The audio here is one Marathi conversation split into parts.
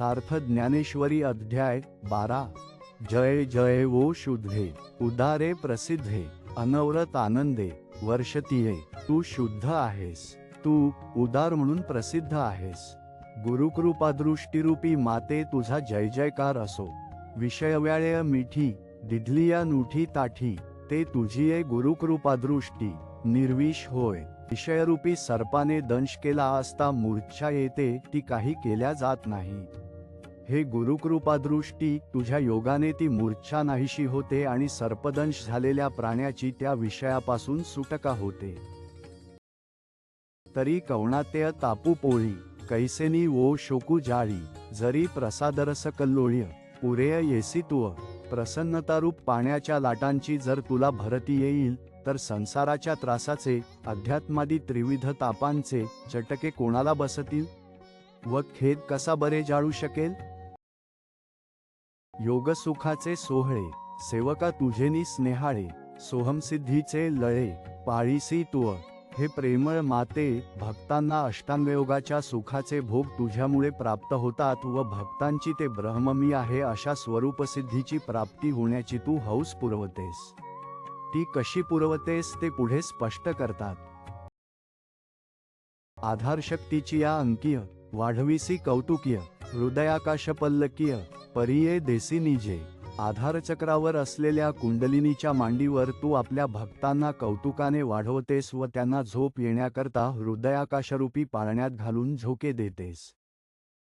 सार्थ ज्ञानेश्वरी अध्याय 12। जय जय वो शुद्धे उदारे प्रसिद्धे अनवरत आनंदे वर्षतीये। तू शुद्ध आहेस, तू उदार म्हणून प्रसिद्ध आहेस। गुरुकृपादृष्टीरूपी माते तुझा जय जयकार असो। विषयव्याळे मिठी दिधलिया नुठी ताठी ते तुझी गुरुकृपादृष्टी निर्विष होय। विषयरूपी सर्पाने दंश केला असता मूर्छा येते, ती काही केल्या जात नाही। हे गुरुकृपादृष्टी तुझ्या योगाने ती मूर्छा नाहीशी होते आणि सर्पदंश झालेल्या प्राण्याची त्या विषयापासून सुटका होते। तरी कवणाते तापू पोळी कैसेनी वो शोकू जाळी जरी प्रसादरस कल्लोळ्य पुरेय येसी तू। प्रसन्नतारूप पाण्याच्या लाटांची जर तुला भरती येईल तर संसाराच्या त्रासाचे अध्यात्मादी त्रिविध तापांचे चटके कोणाला बसतील व खेद कसा बरे जाळू शकेल। योगसुखाचे सोहळे सेवका तुझेनी स्नेहाळे सोहमसिद्धीचे लळे पाळीसी तू। हे प्रेमळ माते, भक्तांना अष्टांगयोगाच्या सुखाचे भोग तुझ्यामुळे प्राप्त होतात व भक्तांची ते ब्रह्ममी आहे अशा स्वरूपसिद्धीची प्राप्ती होण्याची तू हौस पुरवतेस। ती कशी पुरवतेस ते पुढे स्पष्ट करतात। आधारशक्तीची या अंकीय वाढविसी कौतुकीय हृदयाकाशपल्लकीय परिये देसी निजे। आधारचक्रावर असलेल्या कुंडलिनीच्या मांडीवर तू आपल्या भक्तांना कौतुकाने वाढवतेस व त्यांना झोप येण्याकरता हृदयाकाशरूपी पाळण्यात घालून झोके देतेस।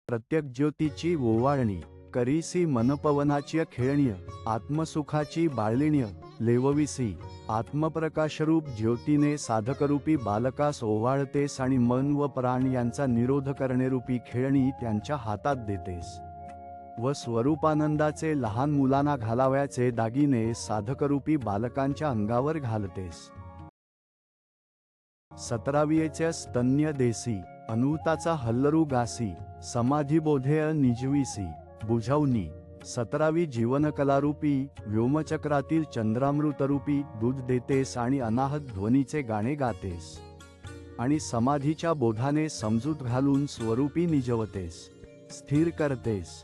प्रत्येक ज्योतीची ओवाळणी करीसी मनपवनाची खेळणीय आत्मसुखाची बाळलिण्य लेवविसी। आत्मप्रकाशरूप ज्योतीने साधकरूपी बालकास ओवाळतेस आणि मन व प्राण यांचा निरोध करणेरूपी खेळणी त्यांच्या हातात देतेस व स्वरूपानंदाचे लहान मुलांना घालावयाचे दागिने साधकरूपी बालकांच्या अंगावर घालतेस। 17वीचे स्तन्य देसी अनूताचा हल्लरू गासी समाधिबोधेय निजविसी बुझावनी। 17वी जीवनकलारूपी व्योमचक्रातील चंद्रामृतरूपी दूध देतेस आणि अनाहत ध्वनीचे गाणे गातेस आणि समाधीच्या बोधाने समजूत घालून स्वरूपी निजवतेस स्थिर करतेस।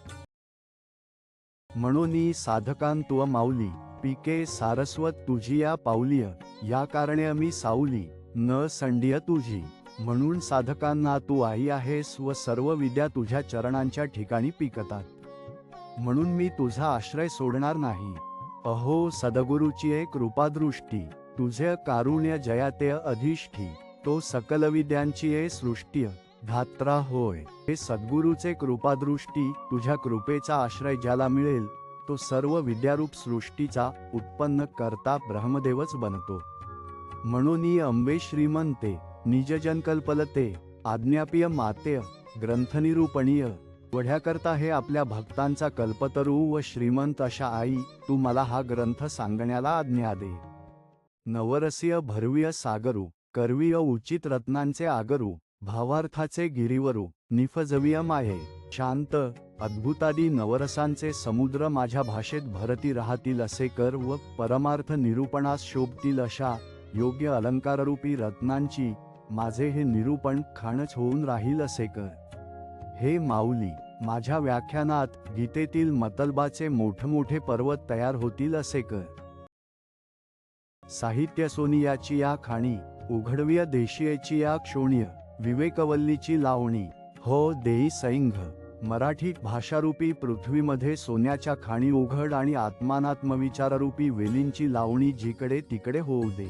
म्हणून साधकांतुव माऊली पिके सारस्वत तुझी या पाऊलिय या कारणे मी साऊली न संडिय तुझी। म्हणून साधकांना तू आई आहेस व सर्व विद्या तुझ्या चरणांच्या ठिकाणी पिकतात। म्हणून मी तुझा आश्रय सोडणार नाही। अहो सद्गुरूची कृपादृष्टी तुझे कारुण्य जयाते अधिष्ठी तो सकल विद्यांची सृष्टी धात्रा होय। हे सद्गुरूचे कृपादृष्टी तुझ्या कृपेचा आश्रय ज्याला मिळेल तो सर्व विद्यारूप सृष्टीचा उत्पन्न करता ब्रह्मदेवच बनतो। म्हणून अंबे श्रीमंते निजजनकल्पलते आज्ञापीय मातेय ग्रंथनिरूपणीय। वढ्याकरता हे आपल्या भक्तांचा कल्पतरू व श्रीमंत अशा आई, तू मला हा ग्रंथ सांगण्याला आज्ञा दे। नवरसीय भरवीय सागरू करवीय उचित रत्नांचे आगरू भावार्थाचे गिरीवरू निफजवीय माये। शांत अद्भुतादी नवरसांचे समुद्र माझ्या भाषेत भरती राहतील असे कर व परमार्थ निरूपणास शोभतील अशा योग्य अलंकाररूपी रत्नांची माझे हे निरूपण खाणच होऊन राहील असे कर। हे माऊली, माझ्या व्याख्यानात गीतेतील मतलबाचे मोठमोठे पर्वत तयार होतील असे कर। साहित्य सोनियाची या खाणी उघडवीय देशीयची या क्षोणीय विवेकवल्लीची लावणी हो देई सैंघ। मराठी भाषारूपी पृथ्वीमध्ये सोन्याच्या खाणी उघड आणि आत्मानात्मविचाररूपी वेलींची लावणी जिकडे तिकडे होऊ दे।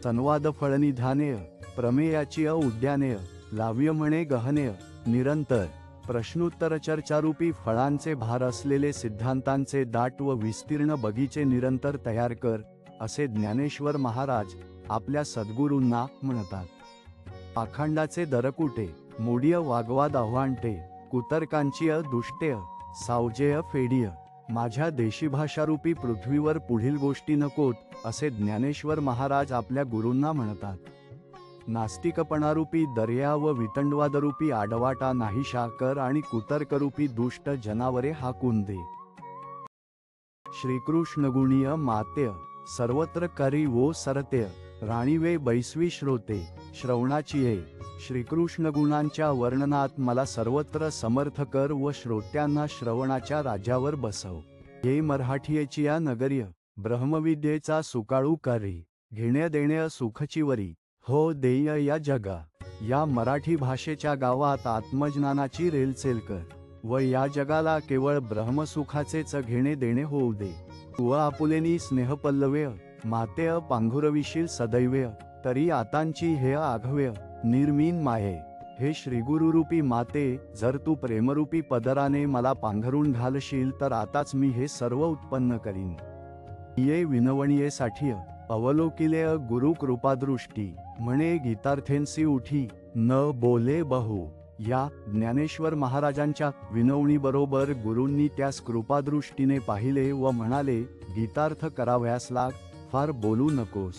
संवाद फळनिधानेय प्रमेयाची उद्यानेय लाव्य म्हणे गहनेय निरंतर प्रश्नोत्तर चर्चारूपी फळांचे भार असलेले सिद्धांतांचे दाट व विस्तीर्ण बगीचे निरंतर तयार कर असे ज्ञानेश्वर महाराज आपल्या सद्गुरूंना म्हणतात। पाखंडाचे दरकुटे मोडीय वाग्वाद आव्हांटे कुतर्कांची दुष्टेय सावजेय फेडीय। माझ्या देशी भाषारूपी पृथ्वीवर पुढील गोष्टी नकोत असे ज्ञानेश्वर महाराज आपल्या गुरूंना म्हणतात। नास्तिकपणारूपी दर्या व वितंडवादरूपी आडवाटा नाहीशा कर आणि कुतर्करूपी दुष्ट जनावरे हाकून दे। श्रीकृष्णगुणीय मातेय सर्वत्र करी वो सरतेय राणीवे बैसवी श्रोते श्रवणाची ये श्रीकृष्ण गुणांच्या वर्णनात मला सर्वत्र समर्थ कर व श्रोत्यांना श्रवणाच्या राज्यावर बसव. हे मराठीची या नगर्य ब्रह्मविद्येचा सुकाळू करी घेण्या देण्या सुखचीवरी हो देय या जगा. या मराठी भाषेच्या गावात आत्मज्ञानाची रेलचेल कर व या जगाला केवळ ब्रह्मसुखाचेच घेणे देणे होऊ दे. व आपुलेनी स्नेहपल्लवेय मातेय पांघुरविशील सदैवेय तरी आतांची हे आघवेय निर्मीन माये. हे श्रीगुरुरूपी माते, जर तू प्रेमरूपी पदराने मला पांघरून घालशील तर आताच मी हे सर्व उत्पन्न करीन. ये विनवणीयेसाठी अवलोकिले गुरु कृपादृष्टी म्हणे गीतार्थेंसी उठी न बोले बहु. या ज्ञानेश्वर महाराजांच्या विनवणीबरोबर गुरूंनी त्यास कृपादृष्टीने पाहिले व म्हणाले, गीतार्थ करावयास लाग, फार बोलू नकोस.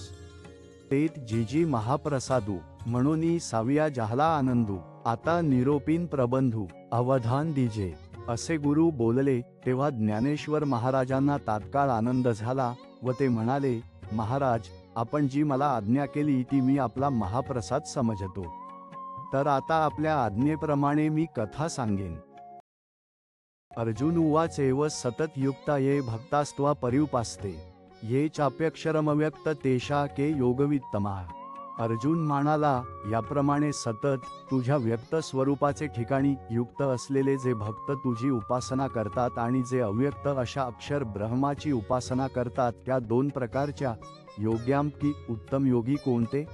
तेत जीजी महाप्रसादू म्हणून साविया जाहला आनंदू. आता निरोपीन प्रबंधू अवधान दीजे. असे गुरु बोलले तेव्हा ज्ञानेश्वर महाराजांना तात्काळ आनंद झाला व ते म्हणाले, महाराज, आपण जी मला आज्ञा केली ती मी आपला महाप्रसाद समजतो. तर आता आपल्या आज्ञेप्रमाणे मी कथा सांगेन. अर्जुन उवाच एव सतत युक्ता ये भक्तास्त्वा पर्युपास्ते ये चाप्यक्षरमव्यक्त तेषा के योगवित्तमा. अर्जुन म्हणाला, याप्रमाणे सतत तुझ्या व्यक्त स्वरूपाचे ठिकाणी युक्त असलेले जे भक्त तुझी उपासना करतात आणि जे अव्यक्त अशा अक्षर ब्रह्माची उपासना करतात त्या दोन प्रकारच्या योग्यांपैकी उत्तम योगी कोणते?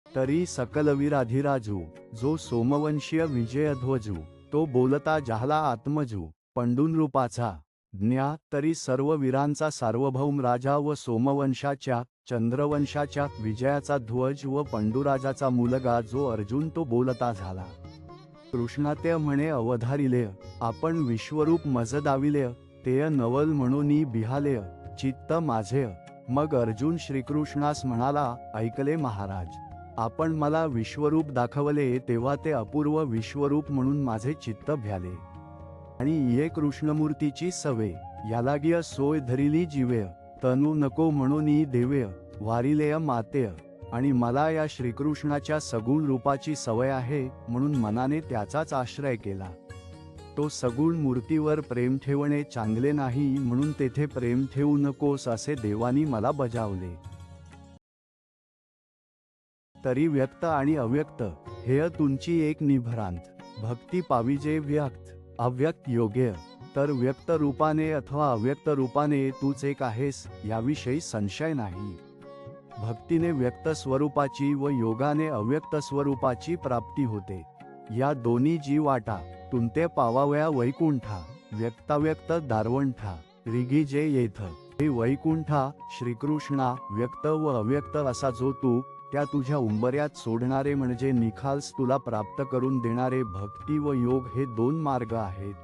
तरी सकलवीराधिराजू जो सोमवंशीय विजयध्वजू तो बोलता जाहला आत्मजू पंडून रूपाचा. ज्ञा तरी सर्व वीरांचा सार्वभौम राजा व सोमवंशाच्या चंद्रवंशाच्या विजयाचा ध्वज व पंडुराजाचा मुलगा जो अर्जुन तो बोलता झाला. कृष्णाते म्हणे अवधारिलेय आपण विश्वरूप मज दाविलेय तेय नवल म्हणून बिहालेय चित्त माझेय. मग अर्जुन श्रीकृष्णास म्हणाला, ऐकले महाराज, आपण मला विश्वरूप दाखवले तेव्हा ते अपूर्व विश्वरूप म्हणून माझे चित्त भ्याले आणि ये कृष्णमूर्तीची सवे यालागिय सोय धरिली जीवेय तनू नको म्हणून देवेय वारिलेय मातेय. आणि मला या श्रीकृष्णाच्या सगुण रूपाची सवय आहे म्हणून मनाने त्याचाच आश्रय केला. तो सगुण मूर्तीवर प्रेम ठेवणे चांगले नाही म्हणून तेथे प्रेम ठेवू नकोस असे देवानी मला बजावले. तरी व्यक्त आणि अव्यक्त हेय तुमची एक निभ्रांत भक्ती पाविजे व्यक्त अव्यक्त योग्य. तर व्यक्त रूपाने अथवा अव्यक्त रूपाने तूच एक आहेस याविषयी संशय नाही. भक्तीने व्यक्त स्वरूपाची व योगाने अव्यक्त स्वरूपाची प्राप्ती होते. या दोन्ही जी वाटा तुमते पावावया वैकुंठा व्यक्ताव्यक्त दारवंठा रिगी जे येथ. हे वैकुंठा श्रीकृष्णा व्यक्त व अव्यक्त असा जो तू त्या तुझ्या उंबऱ्यात सोडणारे म्हणजे निखाल्स तुला प्राप्त करून देणारे भक्ती व योग हे दोन मार्ग आहेत.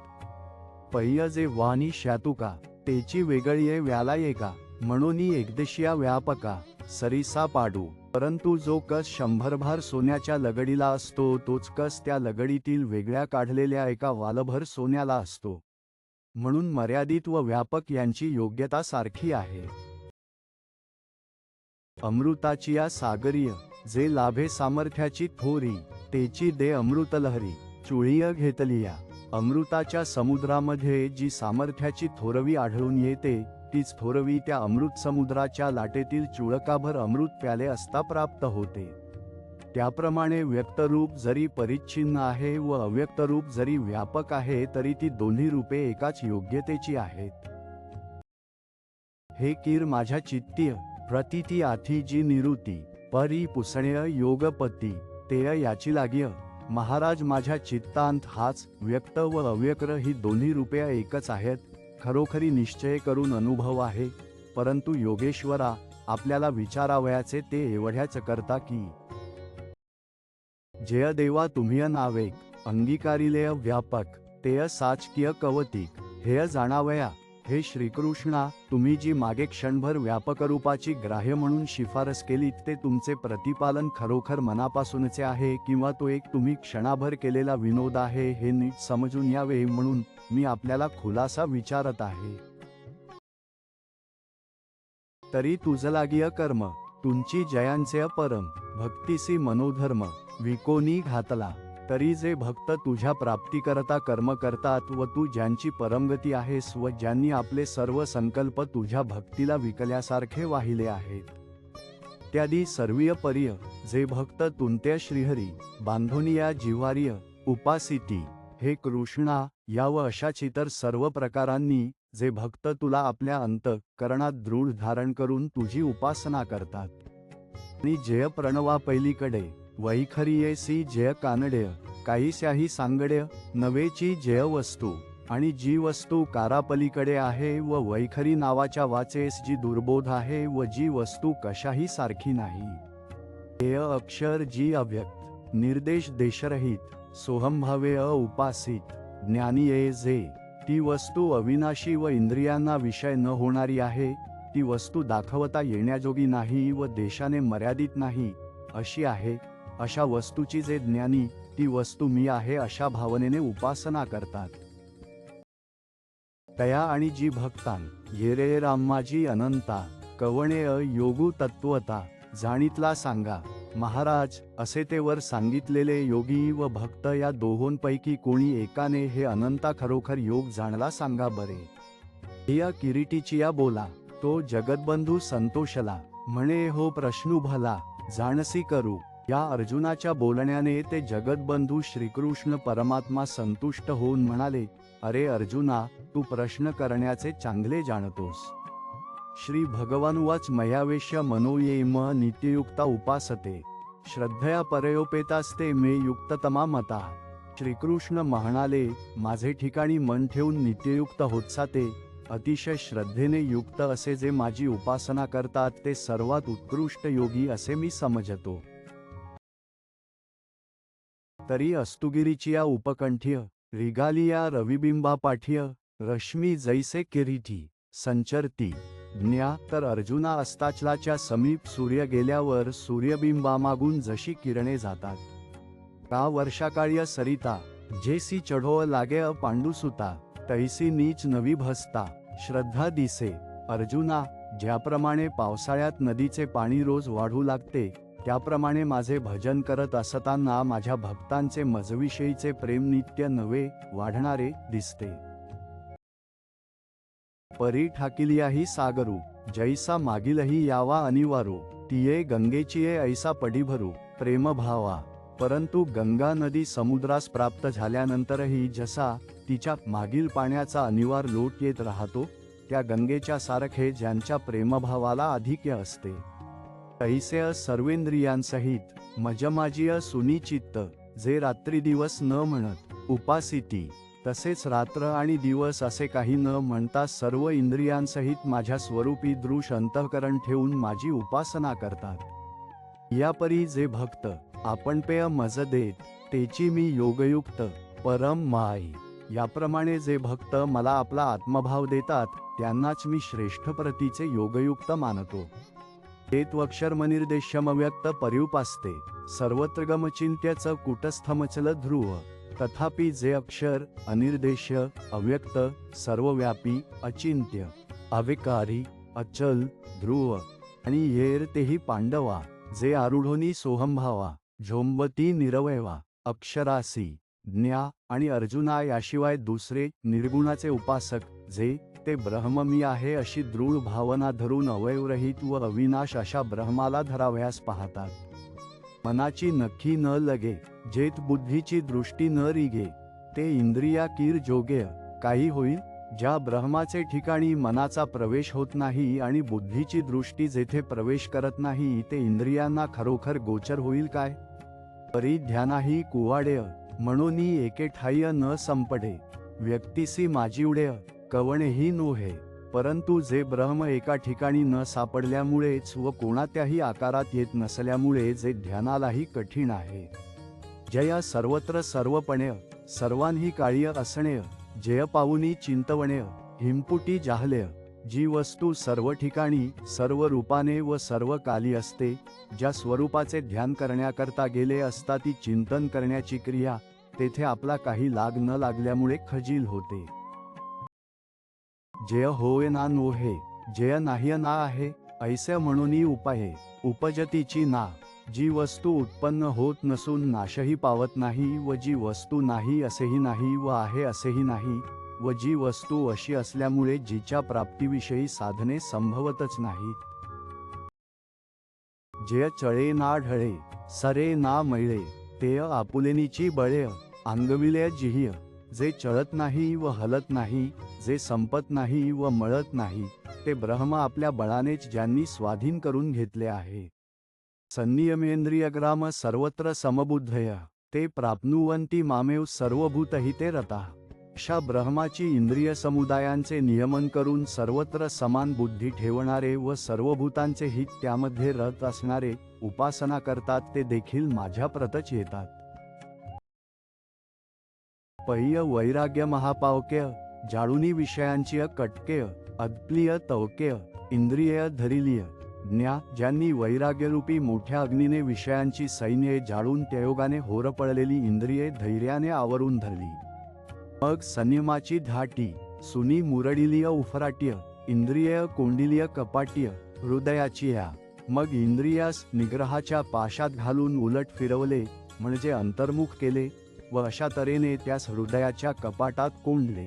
पहिय जे वाणी शातुका तेची वेगळीये व्याला येका म्हणून एकदेशिया व्यापका सरीसा पाडू. परंतु जो कस शंभरभार सोन्याच्या लगडीला असतो तोच कस त्या लगडीतील वेगळ्या काढलेल्या एका वालभर सोन्याला असतो. म्हणून मर्यादित व व्यापक यांची योग्यता सारखी आहे. अमृताची या सागरीय जे लाभे सामर्थ्याची थोरी तेची दे अमृतलहरी चुळीय घेतलिया. अमृताच्या समुद्रामध्ये जी सामर्थ्याची थोरवी आढळून येते तीच थोरवी त्या अमृत समुद्राच्या लाटेतील चुळकाभर अमृत प्याले असता प्राप्त होते. त्याप्रमाणे व्यक्तरूप जरी परिच्छिन्न आहे व अव्यक्तरूप जरी व्यापक आहे तरी ती दोन्ही रूपे एकाच योग्यतेची आहेत. हे कीर माझ्या चित्तीय प्रतीती आथी जी निरुती परी पुसण्य योगपती तेय याची लाग्य. महाराज, माझ्या चित्तांत हाच व्यक्त व अव्यक्त ही दोन्ही रूपे एकच आहेत खरोखरी निश्चय करून अनुभव आहे. परंतु योगेश्वरा, आपल्याला विचारावयाचे ते एवढ्याच करता की जय देवा तुम्ही नावेक अंगीकारिलेय व्यापक तेय साचकीय कवतिक हेय जाणावया. हे श्रीकृष्णा, तुम्ही जी मागे क्षणभर व्यापक रूपाची ग्राह्य म्हणून शिफारस केलीत ते तुमचे प्रतिपालन खरोखर मनापासूनचे आहे किंवा तो एक तुम्ही क्षणाभर केलेला विनोद आहे हे नीट समजून यावे म्हणून मी आपल्याला खुलासा विचारत आहे. तरी तुझलागीय कर्म तुमची जयांचे अपरम भक्तीसी मनोधर्म विकोनी घातला. तरी जे भक्त तुझ्या प्राप्तीकरता कर्म करतात व तू ज्यांची परमगती आहेस व ज्यांनी आपले सर्व संकल्प तुझ्या भक्तीला विकल्यासारखे वाहिले आहेत, त्यादी सर्वीय पर्य जे भक्त तुंत्य श्रीहरी बांधोनिया जिव्हार्य उपासिती हे कृष्णा या व अशाच इतर सर्व प्रकारांनी जे भक्त तुला आपल्या अंतःकरणात दृढ धारण करून तुझी उपासना करतात. आणि जय प्रणवा पैलीकडे वैखरियेसी जय कानड्य काहीस्याही सांगड्य नवेची जय वस्तू आणि जी वस्तू कारापलीकडे आहे व वैखरी नावाच्या वाचेस जी दुर्बोध आहे व जी वस्तू कशाही सारखी नाही. हे अक्षर जी अव्यक्त निर्देश देशरहित सोहंभावे उपासित ज्ञानी ये जे ती वस्तू अविनाशी व इंद्रियांना विषय न होणारी आहे, ती वस्तू दाखवता येण्याजोगी नाही व देशाने मर्यादित नाही अशी आहे, अशा वस्तूची जे ज्ञानी ती वस्तू मी आहे अशा भावनेने उपासना करतात. तया आणि जी भक्तान येरे रामाजी अनंता कवणे योगू तत्वता जाणीतला सांगा. महाराज, असे ते वर सांगितलेले योगी व भक्त या दोहोंपैकी कोणी एकाने हे अनंता खरोखर योग जाणला सांगा बरे. या किरीटीचिया बोला तो जगतबंधू संतोषला म्हणे हो प्रश्नू भला जाणसी करू. या अर्जुनाच्या बोलण्याने ते जगतबंधू श्रीकृष्ण परमात्मा संतुष्ट होऊन म्हणाले, अरे अर्जुना, तू प्रश्न करण्याचे चांगले जाणतोस. श्री भगवानुवाच मयावेश्य मनोयेम नित्ययुक्ता उपासते श्रद्धया परयोपेतास्ते मे युक्ततमा मता. श्रीकृष्ण म्हणाले, माझे ठिकाणी मन ठेवून नित्ययुक्त होतसाते अतिशय श्रद्धेने युक्त असे जे माझी उपासना करतात ते सर्वात उत्कृष्ट योगी असे मी समजतो. तरी अस्तुगिरीचिया उपकंठ्य रिगालिया रविबिंबापाठ्य रश्मी जैसे किरीटी संचरती ज्ञा. तर अर्जुना, अस्ताचलाच्या समीप सूर्य गेल्यावर सूर्यबिंबामागून जशी किरणे जातात, का वर्षाकाळी सरिता जेसी चढो लागे पांडुसुता तैसी नीच नवी भसता श्रद्धा दिसे. अर्जुना, ज्याप्रमाणे पावसाळ्यात नदीचे पाणी रोज वाढू लागते, त्याप्रमाणे माझे भजन करत असताना माझ्या भक्तांचे मजविषयीचे प्रेम नित्य नवे वाढणारे दिसते. परी ठाकिलियाही सागरू जैसा मागीलही यावा अनिवारू तिये गंगेचिये ऐसा पडीभरू प्रेमभावा. परंतु गंगा नदी समुद्रास प्राप्त झाल्यानंतरही जसा तिच्या मागील पाण्याचा अनिवार लोट येत राहतो, त्या गंगेच्या सारखे ज्यांच्या प्रेमभावाला अधिक्य असते, तैसे सर्वेंद्रियांसहित मजमाजीय सुनिचित्त जे रात्री दिवस न म्हणत उपासिती, तसेच रात्र आणि दिवस असे काही न म्हणता सर्व इंद्रियांसहित माझ्या स्वरूपी दृश अंतःकरण ठेवून माझी उपासना करतात. यापरी जे भक्त आपण पेय मज देत तेची मी योगयुक्त परम माई. याप्रमाणे जे भक्त मला आपला आत्मभाव देतात त्यांनाच मी श्रेष्ठ प्रतीचे योगयुक्त मानतो. ते त्वक्षरमनिर्देश्यमव्यक्त पर्युपास्ते सर्वत्र गमचिंत्यच कुटस्थमचल ध्रुव. तथापि जे अक्षर अनिर्देश्य अव्यक्त सर्वव्यापी अचिंत्य अविकारी अचल ध्रुव आणि येर तेही पांडवा जे आरूढोनी सोहंभावा झोंबती निरवयवा अक्षरासी ज्ञा. आणि अर्जुना, याशिवाय दुसरे निर्गुणाचे उपासक जे ते ब्रह्म मी आहे अशी दृढ भावना धरून अवयवरहित व अविनाश अशा ब्रह्माला धरावयास पाहतात. मनाची नक्की न लगे जेत बुद्धीची दृष्टी न रिगे ते इंद्रिया कीर जोगे काही होईल. ज्या ब्रह्माचे ठिकाणी मनाचा प्रवेश होत नाही आणि बुद्धीची दृष्टी जेथे प्रवेश करत नाही ते इंद्रियांना खरोखर गोचर होईल काय. परी ध्यानाही कुवाडेय म्हणून एके ठाय्य न संपडे व्यक्तीसी माझीवडेय कवणेही नोहे. परंतु जे ब्रह्म एका ठिकाणी न सापडल्यामुळेच व कोणात्याही आकारात येत नसल्यामुळे जे ध्यानालाही कठीण आहे. जया सर्वत्र सर्वपणेय सर्वांही काळीय असणेय जय पाऊनी चिंतवणेय हिमपुटी जाहलेय. जी वस्तू सर्व ठिकाणी सर्व रूपाने व सर्व काली असते, ज्या स्वरूपाचे ध्यान करण्याकरता गेले असता ती चिंतन करण्याची क्रिया तेथे आपला काही लाग न लागल्यामुळे खजील होते. जय होय ना नोहे जय नाह्य ना आहे ऐसे म्हणूनही उपाये उपजतीची ना, जी वस्तू उत्पन्न होत नसून नाशही पावत नाही, व जी वस्तू नाही असेही नाही व आहे असेही नाही, व जी वस्तू अशी असल्यामुळे जिच्या प्राप्तीविषयी साधने संभवतच नाहीत. जे चळे ना ढळे, सरे ना मैळे, तेय आपुलेनीची बळे, अंगविले जिह्य. जे चळत नाही व हलत नाही, जे संपत नाही व मळत नाही, ते ब्रह्म आपल्या बळानेच ज्यांनी स्वाधीन करून घेतले आहे. संनियमेंद्रियग्राम सर्वत्र समबुद्धय, ते प्राप्नुवन्ति मामेव सर्वभूतहिते रताः. अशा ब्रह्माची इंद्रिय समुदायांचे नियमन करून सर्वत्र समान बुद्धी ठेवणारे व सर्वभूतांचे हित त्यामध्ये रत असणारे उपासना करतात, ते देखील माझ्या प्रतच येतात. पह्य वैराग्य महापावक्य, जाळुनी विषयांची कटकेय, अद्प्लिय तवकेय, इंद्रिय धरिलिय. ज्ञा, ज्यांनी वैराग्यरूपी मोठ्या अग्नीने विषयांची सैन्ये जाळून त्यायोगाने होरपळलेली इंद्रिये धैर्याने आवरून धरली. मग संयमाची धाटी, सुनी मुरडिलिय उफराट्य, इंद्रिय कोंडिलिय कपाट्य, हृदयाची या. मग इंद्रियास निग्रहाच्या पाशात घालून उलट फिरवले, म्हणजे अंतर्मुख केले, व अशा तऱ्हेने त्यास हृदयाच्या कपाटात कोंडले.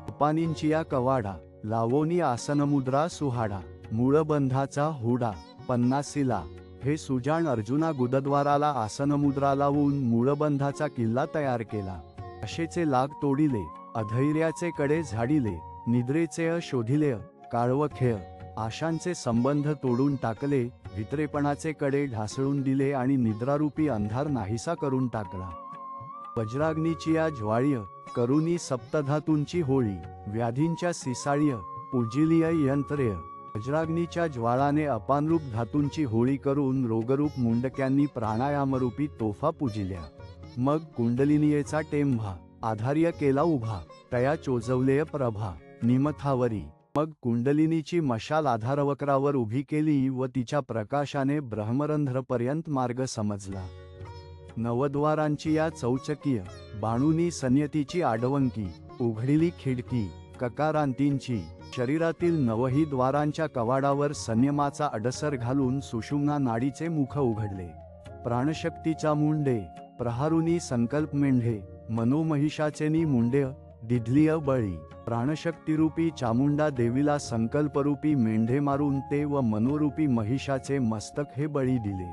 कपानींची या कवाडा, लावोनी आसनमुद्रा सुहाडा, मूळबंधाचा हुडा. 50ला हे सुजाण अर्जुना गुदद्वाराला आसनमुद्रा लावून मूळबंधाचा किल्ला तयार केला. अशेचे लाग तोडिले, अधैर्याचे कडे झाडिले, निद्रेचे शोधिले, काळवखेय, आशांचे संबंध तोडून टाकले, भित्रेपणाचे कडे ढासळून दिले आणि निद्रारूपी अंधार नाहीसा करून टाकला. वज्राग्नीची या ज्वाळ्य, करुनी सप्तधातूंची होळी, व्याधींच्या सिसाळ्य, पूजिलीय यंत्रेय. वज्राग्नीच्या ज्वाळाने अपानरूप धातूंची होळी करून रोगरूप मुंडक्यांनी प्राणायामरूपी तोफा पूजिल्या. मग कुंडलिनीयेचा टेंभा, आधार्य केला उभा, तया चोजवलेय प्रभा, निमथावरी. मग कुंडलिनीची मशाल आधारवक्रावर उभी केली व तिच्या प्रकाशाने ब्रह्मरंध्रपर्यंत मार्ग समजला. नवद्वारांची या चौचकीय, बाणुनी सन्यतीची आडवंकी, उघडिली खिडकी, ककारांतींची. शरीरातील नवही द्वारांच्या कवाडावर संयमाचा अडसर घालून सुषुम्ना नाडीचे मुख उघडले. प्राणशक्तीचा मुंडे, प्रहारुनी संकल्प मेंढे, मनोमहिषाचेनी मुंडे, दिधलीय बळी. प्राणशक्तिरूपी चामुंडा देवीला संकल्परूपी मेंढे मारून ते व मनोरूपी महिषाचे मस्तक हे बळी दिले.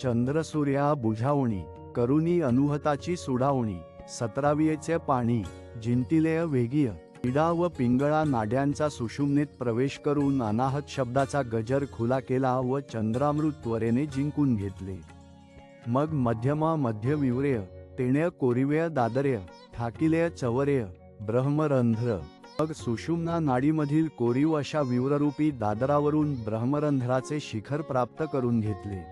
चंद्रसूर्या बुझावणी, करुनी अनुहताची सुडावणी, 17चे पाणी, जिंतिलेय वेगीय. इडा व पिंगळा नाड्यांचा सुषुम्नेत प्रवेश करून अनाहत शब्दाचा गजर खुला केला व चंद्रामृत त्वरेने जिंकून घेतले. मग मध्यमा मध्यविवरेय, तेण्य कोरिवेय दादरेय, ठाकिलेय चवरेय, ब्रह्मरंध्र. मग सुषुम्ना नाडीमधील कोरीव अशा विवररूपी दादरावरून ब्रह्मरंध्राचे शिखर प्राप्त करून घेतले.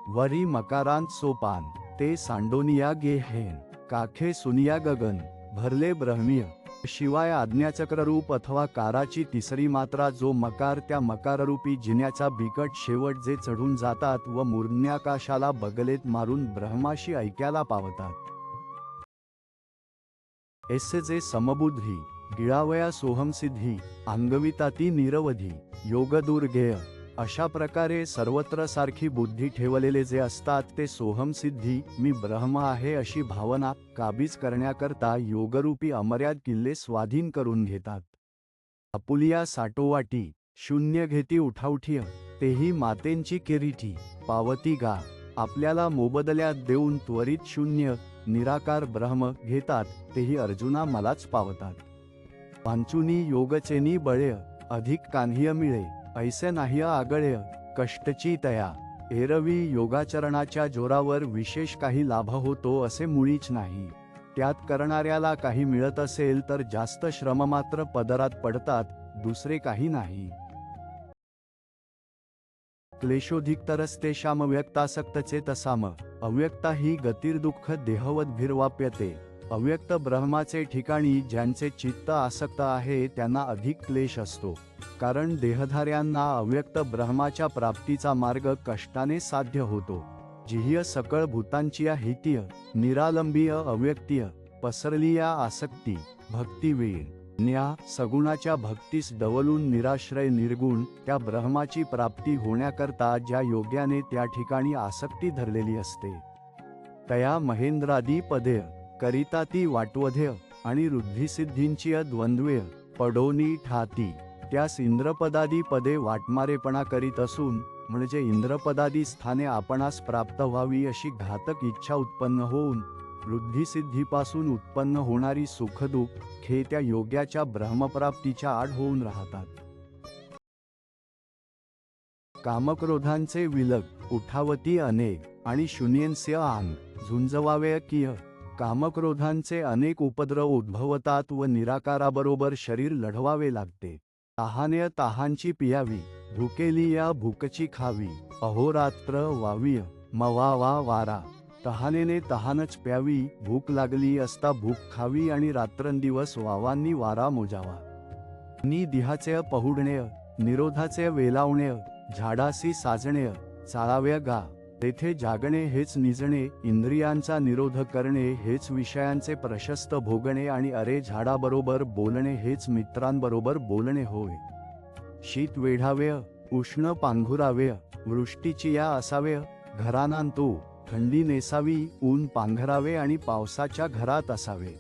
वरी मकारांत सोपान, ते सांडोनिया गेहेन, काखे सुनिया गगन, भरले ब्रह्मीय. शिवाय आज्ञाचक्ररूप अथवा काराची तिसरी मात्रा जो मकार, त्या मकाररूपी जिन्याचा बिकट शेवट जे चढून जातात व मूर्ध्न्याकाशाला बगलेत मारून ब्रह्माशी ऐक्याला पावतात. एसे जे समबुद्धी, गिळावया सोहमसिद्धी, अंगविताती निरवधी, योगदुर्गेय. अशा प्रकारे सर्वत्र सारखी बुद्धी ठेवलेले जे असतात ते सोहमसिद्धी, मी ब्रह्म आहे अशी भावना काबीज करण्याकरता योगरूपी अमर्याद किल्ले स्वाधीन करून घेतात. आपुलिया साटोवाटी, शून्य घेती उठाउठीय, तेही मातेंची किरीटी, पावती गा. आपल्याला मोबदल्यात देऊन त्वरित शून्य निराकार ब्रह्म घेतात, तेही अर्जुना मलाच पावतात. वांचुनी योगचेनी बळेय, अधिक कान्ह्य मिळे, ऐसे नाही आगळेय, कष्टची तया. एरवी योगाचरणाच्या जोरावर विशेष काही लाभ होतो असे मुळीच नाही. त्यात करणाऱ्याला काही मिळत असेल तर जास्त श्रम मात्र पदरात पडतात, दुसरे काही नाही. क्लेशोधिकतरस्तेषाम व्यक्तासक्तचे तसाम, अव्यक्ता ही गतिर्दुःख देहवद्भिर्वाप्यते. अव्यक्त ब्रह्माचे ठिकाणी ज्यांचे चित्त आसक्त आहे त्यांना अधिक क्लेश असतो, कारण देहधार्यांना अव्यक्त ब्रह्माच्या प्राप्तीचा मार्ग कष्टाने साध्य होतो. जिह्य सकळ भूतांची हितीय, निरालंबीय अव्यक्तीय, पसरलीया आसक्ती, भक्तिवीर. न्या सगुणाच्या भक्तीस डवलून निराश्रय निर्गुण त्या ब्रह्माची प्राप्ती होण्याकरता ज्या योग्याने त्या ठिकाणी आसक्ती धरलेली असते, तया महेंद्रादी पदेय करिता ती वाटवध्यय आणि रुद्धिसिद्धींची द्वंद्वे पडोनी ठाती त्यास इंद्रपदादी पदे वाटमारेपणा करीत असून, म्हणजे इंद्रपदादी स्थाने आपणास प्राप्त व्हावी अशी घातक इच्छा उत्पन्न होऊन वृद्धिसिद्धीपासून उत्पन्न होणारी सुखदुःख हे त्या योग्याच्या ब्रह्मप्राप्तीच्या आड होऊन राहतात. कामक्रोधांचे विलग उठावती अनेक आणि शून्येंस्य आंग झुंजवावे किय. कामक्रोधांचे अनेक उपद्रव उद्भवतात व निराकाराबरोबर शरीर लढवावे लागते. तहाने तहांची पियावी, भुकेली या भूकची खावी, अहोरात्र वावीय मवावा वारा. तहानेने तहानच प्यावी, भूक लागली असता भूक खावी आणि रात्रंदिवस वावांनी वारा मोजावा. नि दिहाचे पहुडणेय, निरोधाचे वेलावणेय, झाडासी साजणेय, चाळाव्या गा. तेथे जागणे हेच निजणे, इंद्रियांचा निरोध करणे हेच विषयांचे प्रशस्त भोगणे आणि अरे झाडाबरोबर बोलणे हेच मित्रांबरोबर बोलणे होय. शीत वेढावेय, उष्ण पांघुरावेय, वृष्टीची या असावेय, घरानांतो थंडी नेसावी, ऊन पांघरावे आणि पावसाच्या घरात असावे.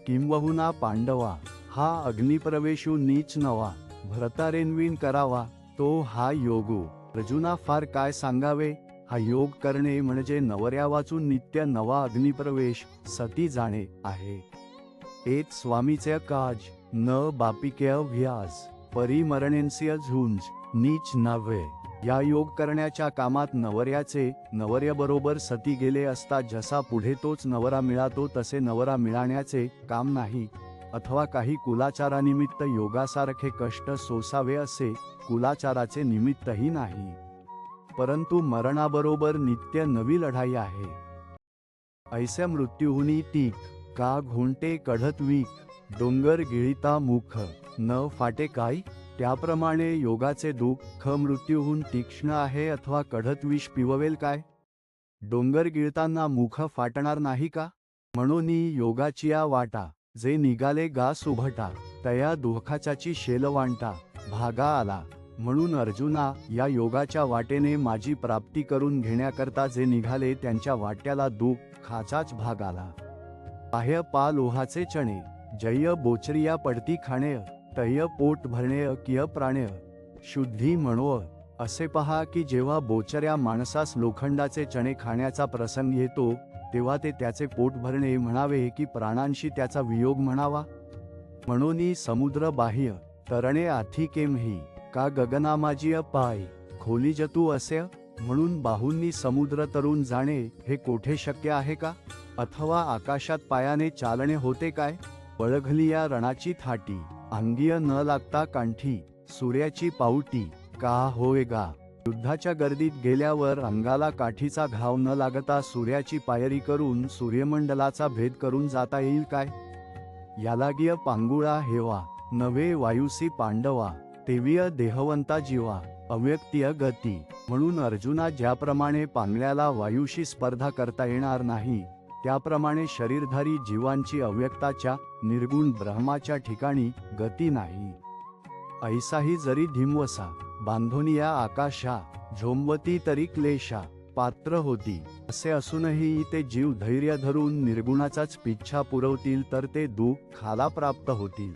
किंबहुना पांडवा हा अग्निप्रवेशू नीच नवा, भरतारेन्वीन करावा तो हा योगो. अर्जुना फार काय सांगावे, हा योग करणे म्हणजे नवऱ्या वाचून नित्य नवा अग्निप्रवेश सती जाणे आहे. एत स्वामीचे काज न बापिके व्याज, परिमरणेंस्य झुंज नीच नव्हे. या योग करण्याच्या कामात नवर्याबरोबर सती गेले असता जसा पुढे तोच नवरा मिळातो तसे नवरा मिळाण्याचे काम नाही, अथवा काही कुलाचारानिमित्त योगासारखे कष्ट सोसावे असे कुलाचाराचे निमित्तही नाही, परंतु मरणाबरोबर नित्य नवी लढाई आहे. ऐसे मृत्यूहुनी तीक का घोंटे कढत वीक, डोंगर गिळिता मुख न फाटे काय. त्याप्रमाणे योगाचे दुःख मृत्यूहून तीक्ष्ण आहे, अथवा कढत विष पिववेल काय. डोंगर गिळताना मुख फाटणार नाही का. म्हणून योगाची या वाटा जे निघाले गा सुभटा, तया दुःखाची शेलवांटा भागा आला. म्हणून अर्जुना या योगाच्या वाटेने माझी प्राप्ती करून घेण्याकरता जे निघाले त्यांच्या वाट्याला दुःखाचाच भाग आला. बाह्य पा लोहाचे चणे, जय बोचरिया पडती खाणेय, तय पोट भरणेय किय प्राणेय. शुद्धी म्हणो असे पहा की जेव्हा बोचऱ्या माणसास लोखंडाचे चणे खाण्याचा प्रसंग येतो, तेव्हा ते त्याचे पोट भरणे म्हणावे की प्राणांशी त्याचा वियोग म्हणावा. म्हणून समुद्र बाह्य तरणे आथी केमही, का गगनामाजीय पाय खोली जतू असे. म्हणून बाहूंनी समुद्र तरून जाणे हे कोठे शक्य आहे का. अथवा आकाशात पायाने चालणे होते काय. बळघली या रणाची थाटी, अंगीय न लागता कांठी, सूर्याची पाऊटी का होय गा. युद्धाच्या गर्दीत गेल्यावर अंगाला काठीचा घाव न लागता सूर्याची पायरी करून सूर्यमंडलाचा भेद करून जाता येईल काय. यालागिय पांगुळा हेवा, नवे वायुसी पांडवा, तेविय देहवंता जीवा, अव्यक्तीय गती. म्हणून अर्जुना ज्याप्रमाणे पांगळ्याला वायूशी स्पर्धा करता येणार नाही, त्याप्रमाणे शरीरधारी जीवांची अव्यक्ताच्या निर्गुण ब्रह्माच्या ठिकाणी गती नाही. ऐसाही जरी धिमवसा बांधोनिया आकाशा, झोंबती तरी क्लेशा पात्र होती. असे असूनही ते जीव धैर्य धरून निर्गुणाचाच पिच्छा पुरवतील तर ते दुःखाला प्राप्त होतील.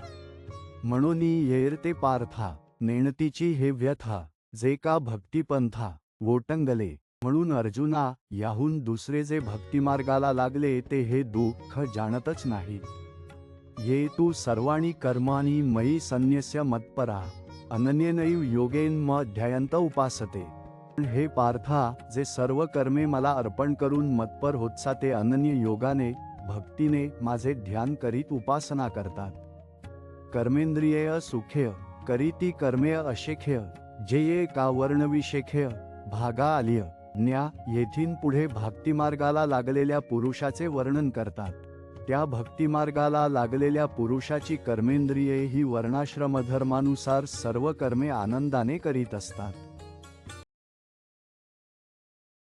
म्हणून येर ते पार्था नेणतीची हे व्यथा, जे का भक्तिपंथा वोटंगले. म्हणून अर्जुना याहून दुसरे जे भक्तिमार्गाला लागले ते हे दुःख जाणतच नाहीत. ये तू सर्वाणी कर्माणी मयी संन्यस्य मत्परा, अनन्यनैव योगेन ध्यायंत उपासते. हे पार्था जे सर्व कर्मे मला अर्पण करून मत्पर होतसा ते अनन्य योगाने भक्तीने माझे ध्यान करीत उपासना करतात. कर्मेंद्रिय सुखेय करीती कर्मेय अशेखेय, जे ये का वर्णविशेखेय भागा आलिय. न्या येथीन पुढे भक्तिमार्गाला लागलेल्या पुरुषाचे वर्णन करतात. त्या भक्तिमार्गाला लागलेल्या पुरुषाची कर्मेंद्रिये ही वर्णाश्रमधर्मानुसार सर्व कर्मे आनंदाने करीत असतात.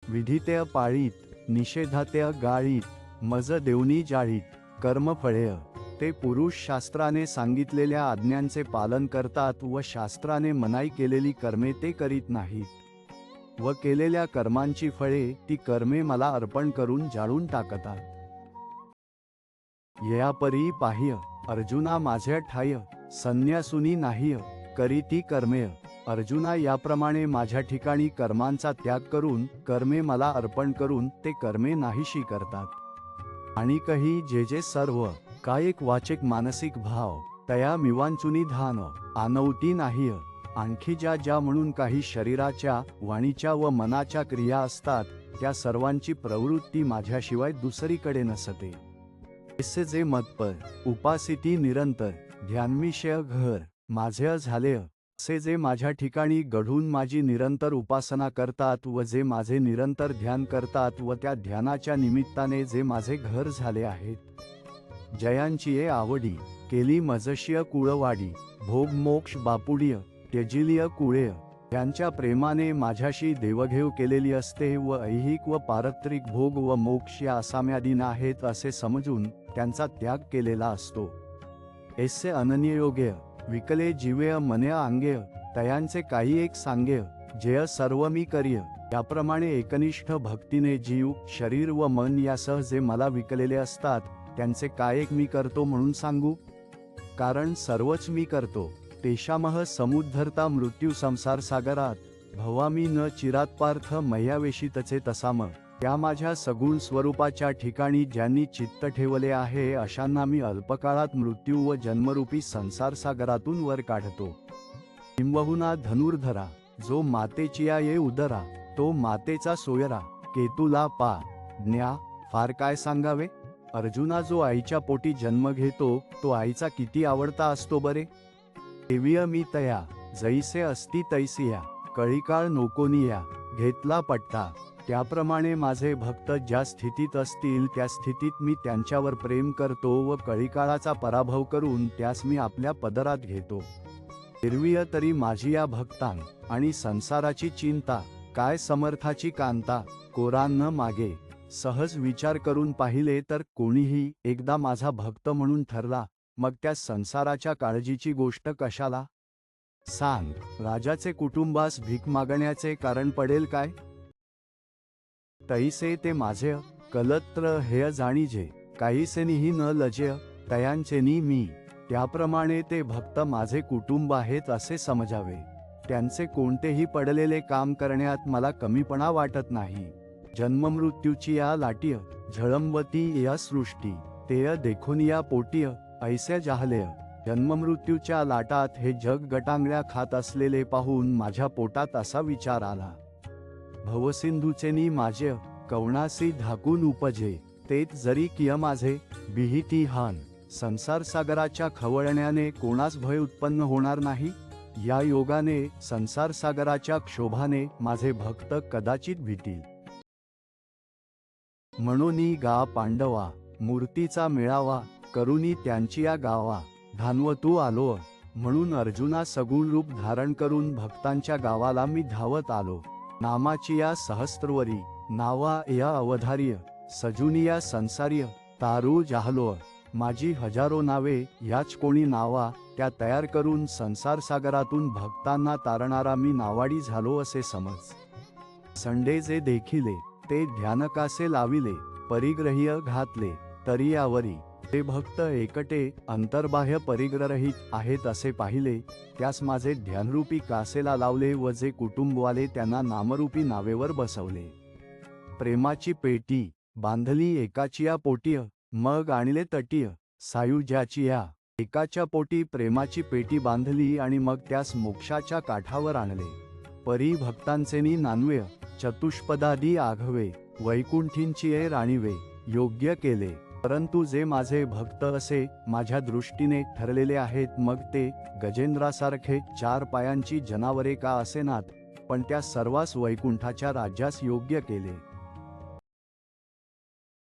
विधितेय पाळीत, निषेधातेय गाळीत, मज देवनी जाळीत, कर्मफळेय ते पुरुष शास्त्राने सांगितलेल्या आज्ञांचे पालन करतात व शास्त्राने मनाई केलेली कर्मे ते करीत नाहीत व केलेल्या कर्मांची फळे ती कर्मे मला अर्पण करून जाळून टाकतात. ययापरी पाह्य अर्जुना माझ्या ठाय संन्यासुनी नाह्य करीती कर्मेय. अर्जुना याप्रमाणे माझ्या ठिकाणी कर्मांचा त्याग करून कर्मे मला अर्पण करून ते कर्मे नाहीशी करतात. आणि कही जे जे सर्व कायिक वाचिक मानसिक भाव तया मिवांचुनी धान आनवती नाह्य. आणखी ज्या ज्या म्हणून काही शरीराच्या वाणीच्या व मनाच्या क्रिया असतात त्या सर्वांची प्रवृत्ती माझ्याशिवाय दुसरीकडे नसते. ऐसे जे मतपर उपासिती निरंतर ध्यानविषय घर माझे झाले असे जे माझ्या ठिकाणी घडून माझी निरंतर उपासना करतात व जे माझे निरंतर ध्यान करतात व त्या ध्यानाच्या निमित्ताने जे माझे घर झाले आहेत. जयांची ये आवडी केली मजशीय कुळवाडी भोग मोक्ष बापुडीय त्यजिलीय कुळेय. त्यांच्या प्रेमाने माझ्याशी देवघेव केलेली असते व ऐहिक व पारत्रिक भोग व मोक्ष या असाम्यादीन आहेत असे समजून त्यांचा त्याग केलेला असतो. ऐसे अनन्ययोग्य विकले जीवेय मने अंगेय तयांचे काही एक सांगेय जेय सर्व मी करिय. याप्रमाणे एकनिष्ठ भक्तीने जीव शरीर व मन यासह जे मला विकलेले असतात त्यांचे काय एक मी करतो म्हणून सांगू. कारण सर्वच मी करतो. तेषामह समुद्धरता मृत्यू संसार सागरात भवामी न चिरात पार्थ मह्यावेशितचे तसाम. त्या माझ्या सगुण स्वरूपाच्या ठिकाणी ज्यांनी चित्त ठेवले आहे अशांना मी अल्पकाळात मृत्यू व जन्मरूपी संसार सागरातून वर काढतो. किंबहुना धनुर्धरा जो मातेचिया ये उदरा तो मातेचा सोयरा केतुला पा ज्ञा. फार काय सांगावे. अर्जुना जो आईच्या पोटी जन्म घेतो तो आईचा किती आवडता असतो बरे. देवीय मी तया जैसे असती तैसिया कळीकाळ नोकोनिया घेतला पट्टा. त्याप्रमाणे माझे भक्त ज्या स्थितीत असतील त्या स्थितीत मी त्यांच्यावर प्रेम करतो व कळीकाळाचा पराभव करून त्यास मी आपल्या पदरात घेतो. हिरवीय तरी माझी या भक्तां आणि संसाराची चिंता काय समर्थाची कांता कोरांन मागे. सहज विचार करून पाहिले तर कोणीही एकदा माझा भक्त म्हणून ठरला मग त्या संसाराच्या काळजीची गोष्ट कशाला. सांग राजाचे कुटुंबास भीक मागण्याचे कारण पडेल काय. तैसे ते माझे कलत्र हेय जाणीजे काहीसेनीही न लजेय तयांचेनी मी. त्याप्रमाणे ते भक्त माझे कुटुंब आहेत असे समजावे. त्यांचे कोणतेही पडलेले काम करण्यात मला कमीपणा वाटत नाही. जन्ममृत्यूची या लाटीय झळंबती या सृष्टी तेय देखून या पोटीय ऐसे जाहलेय. जन्ममृत्यूच्या लाटात हे जग गटांगळ्या खात असलेले पाहून माझ्या पोटात असा विचार आला. भवसिंधूचेनी माझे कवणासी धाकून उपजे तेत जरी किय माझे बिहिती हान. संसार सागराच्या खवळण्याने कोणास भय उत्पन्न होणार नाही. या योगाने संसार सागराच्या क्षोभाने माझे भक्त कदाचित भीतील. म्हणूनी गा पांडवा मूर्तीचा मेळावा करुनी त्यांची या गावा धानवतू आलो. म्हणून अर्जुना सगुण रूप धारण करून भक्तांच्या गावाला मी धावत आलो. नामाची या सहस्त्रवरी नावा या अवधार्य सजुनिया संसार्य तारू जाहलो. माझी हजारो नावे याच कोणी नावा त्या तयार करून संसार सागरातून भक्तांना तारणारा मी नावाडी झालो असे समज. संडे जे देखिले ते ध्यानकासे लाविले परिग्रह्य घातले तरी यावरी. ते भक्त एकटे अंतर्बाह्य परिग्रहित आहेत असे पाहिले त्यास माझे ध्यानरूपी कासेला लावले व जे कुटुंबवाले त्यांना नामरूपी नावेवर बसवले. प्रेमाची पेटी बांधली एकाचिया पोटीय मग आणले तटीय सायुज्याची या. एकाच्या पोटी प्रेमाची पेटी बांधली आणि मग त्यास मोक्षाच्या काठावर आणले. परी भक्तांचेनी नानवे चतुष्पदादी आघवे वैकुंठींची ये राणीवे योग्य केले. परंतु जे माझे भक्त असे माझ्या दृष्टीने ठरलेले आहेत मग ते गजेंद्रासारखे 4 पायांची जनावरे का असेनात पण त्या सर्वांस वैकुंठाच्या राज्यास योग्य केले.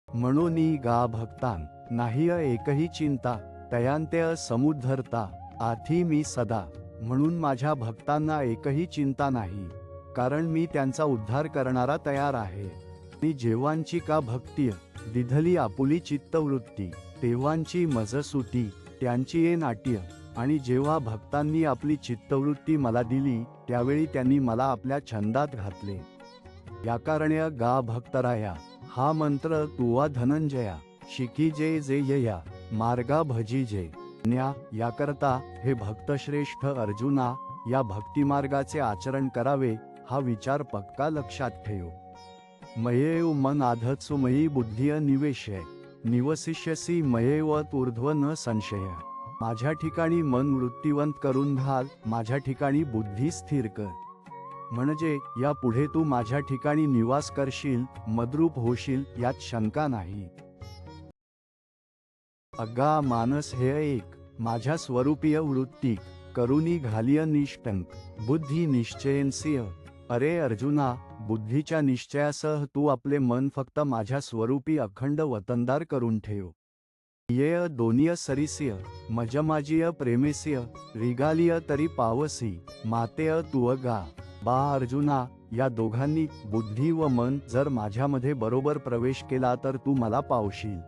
म्हणूनी गा भक्तां नाही एकही चिंता तयांते समुद्धरता आधी मी सदा. म्हणून माझ्या भक्तांना एकही चिंता नाही कारण मी त्यांचा उद्धार करणारा तयार आहे. मी जेवांची का भक्तीय दिधली आपुली चित्तवृत्ती तेव्हांची मजसूती, त्यांची ये नाट्य, आणि जेव्हा भक्तांनी आपली चित्तवृत्ती मला दिली त्यावेळी त्यांनी मला आपल्या छंदात घातले. याकारण्य गा भक्तराया, हा मंत्र तुवा धनंजया, शिकी जे जे यया मार्गा भजी जे. न्या याकरता हे भक्तश्रेष्ठ अर्जुना, या भक्तिमार्गाचे आचरण करावे हा विचार पक्का लक्षात ठेव. मयेव मन आधत्सु मयी बुद्धिय निवेशय, निवसिष्यसी मयेव ऊर्ध्व न संशय. माझ्या ठिकाणी मन वृत्तीवंत करून घाल, माझ्या ठिकाणी बुद्धी स्थिर कर. म्हणजे या पुढे तू माझ्या ठिकाणी निवास करशील, मद्रूप होशील यात शंका नाही. अगा मानस हे एक, माझ्या स्वरूपीय वृत्तीक करुनी घालिय निष्टंक, बुद्धी निश्चयेनसिय. अरे अर्जुना, बुद्धीच्या निश्चयासह तू आपले मन फक्त माझ्या स्वरूपी अखंड वतनदार करून ठेव. येय दोनिय सरिसिय, मजमाजिय प्रेमेसिय, रिगालिय तरी पावसी, मातेय तुअगा. बा अर्जुना, या दोघांनी बुद्धी व मन जर माझ्यामध्ये बरोबर प्रवेश केला तर तू मला पावशील.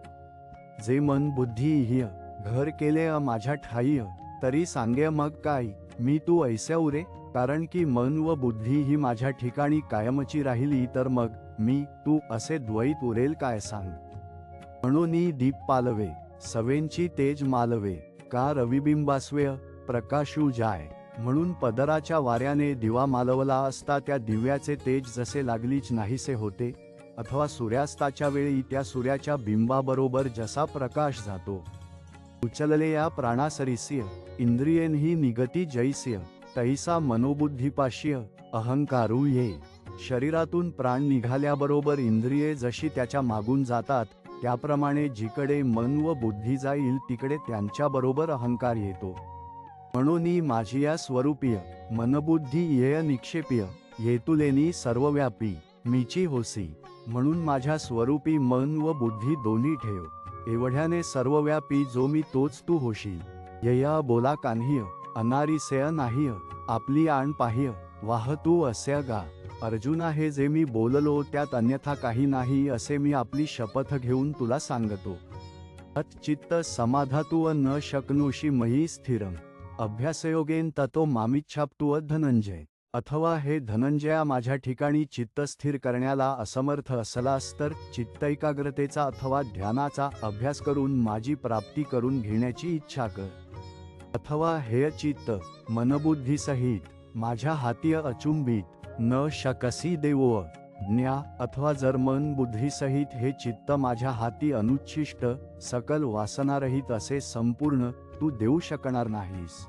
जे मन बुद्धी इह्य घर केले माझ्या ठाईय, तरी सांगे मग काय मी तू ऐसे उरे. कारण की मन व बुद्धी ही माझ्या ठिकाणी कायमची राहिली तर मग मी तू असे द्वैत उरेल काय सांग. म्हणून दीप पालवे, सवेंची तेज मालवे, का रविबिंबास्वेय प्रकाशू जाय. म्हणून पदराच्या वाऱ्याने दिवा मालवला असता त्या दिव्याचे तेज जसे लागलीच नाहीसे होते, अथवा सूर्यास्ताच्या वेळी त्या सूर्याच्या बिंबाबरोबर जसा प्रकाश जातो. उचलले या प्राणासरिसिय, इंद्रियेनही निगती जैसिय, तैसा मनोबुद्धीपाशीय अहंकारू ये. शरीरातून प्राण निघाल्याबरोबर इंद्रिये जशी त्याच्या मागून जातात, त्याप्रमाणे जिकडे मन व बुद्धी जाईल तिकडे त्यांच्याबरोबर अहंकार येतो. म्हणून माझी या स्वरूपीय मनबुद्धी येय निक्षेपीय, येतुलेनी सर्वव्यापी मीची होसी. म्हणून माझ्या स्वरूपी मन व बुद्धी दोन्ही ठेव, एवढ्याने सर्वव्यापी जो मी तोच तू होशील. यया बोला कान्ह्य, अनारिसेय नाहीय, आपली आण पाह्य, वाह तू अस्य गा. अर्जुना, हे जे मी बोललो त्यात अन्यथा काही नाही असे मी आपली शपथ घेऊन तुला सांगतो. चित्त समाधातुव न शक्नोषि मयि स्थिरम, अभ्यासयोगेन ततो मामिच्छाप्तुव धनंजय. अथवा हे धनंजया, माझ्या ठिकाणी चित्त स्थिर करण्याला असमर्थ असलास तर चित्तैकाग्रतेचा अथवा ध्यानाचा अभ्यास करून माझी प्राप्ती करून घेण्याची इच्छा कर. अथवा हे चित्त मनबुद्धीसहित माझ्या हाती अचुंबित न शकसी देवो. ज्ञा, अथवा जर मन बुद्धीसहित हे चित्त माझ्या हाती अनुच्छिष्ट सकल वासनारहित असे संपूर्ण तू देऊ शकणार नाहीस,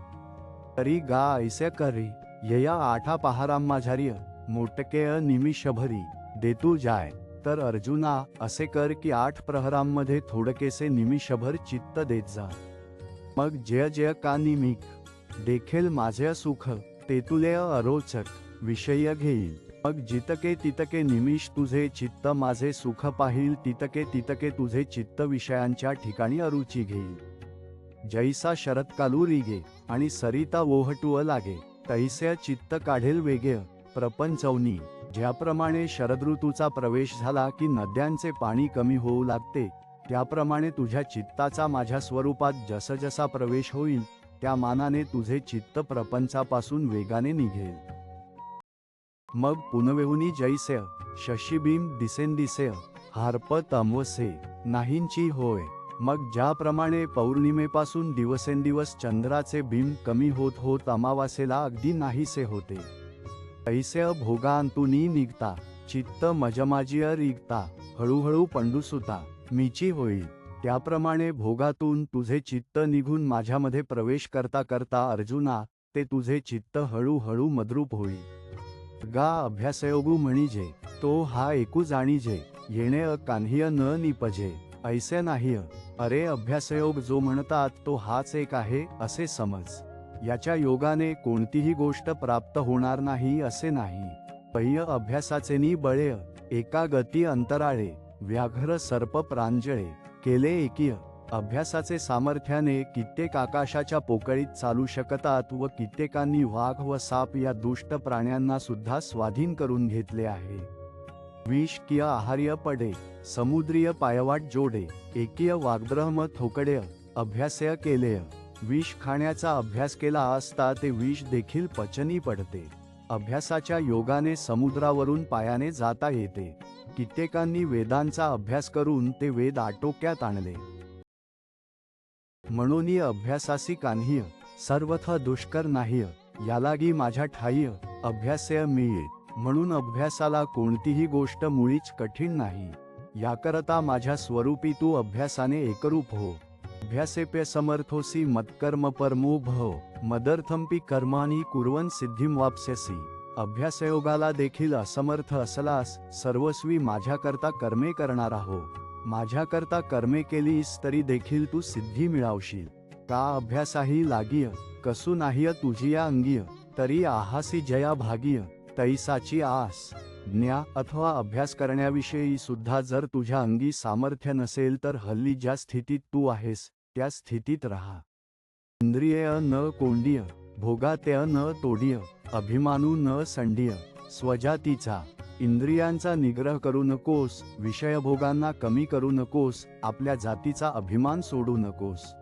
तरी गा ऐसे करी. यया आठा पहारामाझार्य, मोटकेय निमिषभरी देतू जाय. तर अर्जुना, असे कर की 8 प्रहरांमध्ये थोडकेसे निमिषभर चित्त देत जा. मग जय जय का निमिक देखेल माझे सुख, तेतुले अरोचक विषय घेईल. मग जितके तितके निमिष तुझे चित्त माझे सुख पाहिल, तितके तितके तुझे चित्त विषयांच्या ठिकाणी अरुची घेईल. जैसा शरत्कालू रिगे आणि सरिता ओहटुअ लागे, तैसे चित्त काढेल वेगे प्रपंचवनी. ज्याप्रमाणे शरदऋतूचा प्रवेश झाला की नद्यांचे पाणी कमी होऊ लागते, त्याप्रमाणे तुझ्या चित्ताचा माझ्या स्वरूपात जसजसा प्रवेश होईल त्या मानाने तुझे चित्त प्रपंचापासून वेगाने निघेल. मग पुनवेहुनी जैसे शशीबिंब दिसेंदिसे, हार्प तमवसे नाहींची होय. मग ज्याप्रमाणे पौर्णिमेपासून दिवसेंदिवस चंद्राचे बिंब कमी होत होत अमावासेला अगदी नाहीसे होते, तैसे भोगांतूनी निघता चित्त मजमाजिय रिगता, हळूहळू पंडुसुता मीची होईल. त्याप्रमाणे भोगातून तुझे चित्त निघून माझ्यामध्ये प्रवेश करता करता अर्जुना, ते तुझे चित्त हळूहळू मद्रूप होईल. गा अभ्यासयोगू म्हणिजे, तो हा एकू जाणीजे, येणे कान्ह्य न निपजे. ऐसे नाही. अरे अभ्यासयोग जो म्हणतात तो हाच एक आहे असे समज. याच्या योगाने कोणतीही गोष्ट प्राप्त होणार नाही असे नाही. पह्य अभ्यासाचे बळे, एका गती अंतराळे, व्याघ्र सर्प प्रांजळे केले एकीय. अभ्यासाचे सामर्थ्याने कित्येक आकाशाच्या पोकळीत चालू शकतात व कित्येकांनी वाघ व साप या दुष्ट प्राण्यांना सुद्धा स्वाधीन करून घेतले आहे. विष किय आहार्य पडे, समुद्रीय पायवाट जोडे, एकीय वाग्ब्रह्म थोकडेय, अभ्यासय केलेय. विष खाण्याचा अभ्यास केला असता ते विष देखील पचनी पडते. अभ्यासाच्या योगाने समुद्रावरून पायाने जाता येते. कित्येकांनी वेदांचा अभ्यास करून ते वेद आटोक्यात आणले. म्हणून अभ्यासासी कान्ह्य, सर्वथा दुष्कर नाह्य, यालागी माझ्या ठाह्य, अभ्यासय मिळे. म्हणून अभ्यासाला कोणतीही गोष्ट मुळीच कठीण नाही. याकरता माझ्या स्वरूपी तू अभ्यासाने एकरूप हो. अभ्यासेप्य समर्थोसी मत्कर्म परमो भव, मदर्थंपि कर्माणि कुर्वन् सिद्धिं वाप्स्यसि. अभ्यासयोगाला देखील असमर्थ असलास सर्वस्वी माझ्याकरता कर्मे करणारा हो. माझ्याकरता कर्मे केलीस तरी देखील तू सिद्धी मिळवशील. का अभ्यासाही लागीय, कसू नाह्य तुझिया अंगीय, तरी आहासी जया भागीय, तैसाची आस. ज्ञा अथवा अभ्यास करण्याविषयी सुद्धा जर तुझ्या अंगी सामर्थ्य नसेल तर हल्ली ज्या स्थितीत तू आहेस त्या स्थितीत राहा. इंद्रिय न कोंडीय, भोगात्य न तोडीय, अभिमानू न संडीय, स्वजातीचा. इंद्रियांचा निग्रह करू नकोस, विषयभोगांना कमी करू नकोस, आपल्या जातीचा अभिमान सोडू नकोस.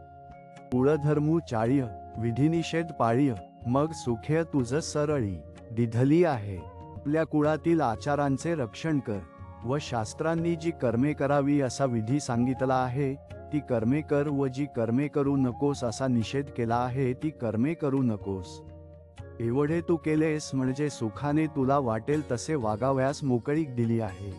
कुळधर्मू चाळीय, विधिनिषेध पाळीय, मग सुखे तुझ सरळी. दिधली आहे. आपल्या कुळातील आचारांचे रक्षण कर व शास्त्रांनी जी कर्मे करावी असा विधी सांगितला आहे ती कर्मे कर व जी कर्मे करू नकोस असा निषेध केला आहे ती कर्मे करू नकोस. एवढे तू केलेस म्हणजे सुखाने तुला वाटेल तसे वागाव्यास मोकळीक दिली आहे.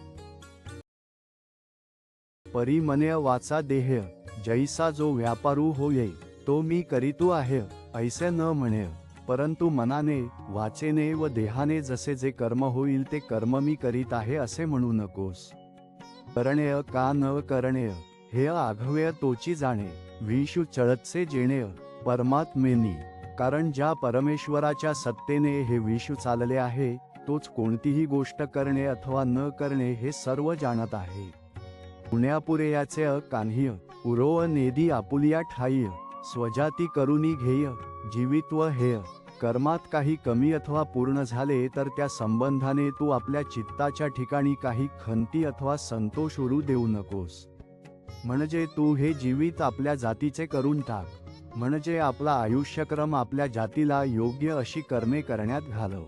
परी मने वाचा देह, जैसा जो व्यापारू होये तो मी करीतो आहे, ऐसे न म्हणे. परंतु मनाने, वाचेने व देहाने जसे जे कर्म होईल ते कर्म मी करीत आहे असे म्हणू नकोस. करणेय का न करणेय, हे आघवेय तोची जाणे. विषु चळतसे जेणेय, परमात्मेनी. कारण ज्या परमेश्वराच्या सत्तेने हे विषु चालले आहे तोच कोणतीही गोष्ट करणे अथवा न करणे हे सर्व जाणत आहे. पुण्यापुरे याचे कान्ह्य, उरोव नेदी आपुलिया ठाह्य, स्वजाती करुनी घेय, जीवित्व हेय. कर्मात काही कमी अथवा पूर्ण झाले तर त्या संबंधाने तू आपल्या चित्ताच्या ठिकाणी काही खंती अथवा संतोष उरू देऊ नकोस. म्हणजे तू हे जीवित आपल्या जातीचे करून टाक. म्हणजे आपला आयुष्यक्रम आपल्या जातीला योग्य अशी कर्मे करण्यात घालव.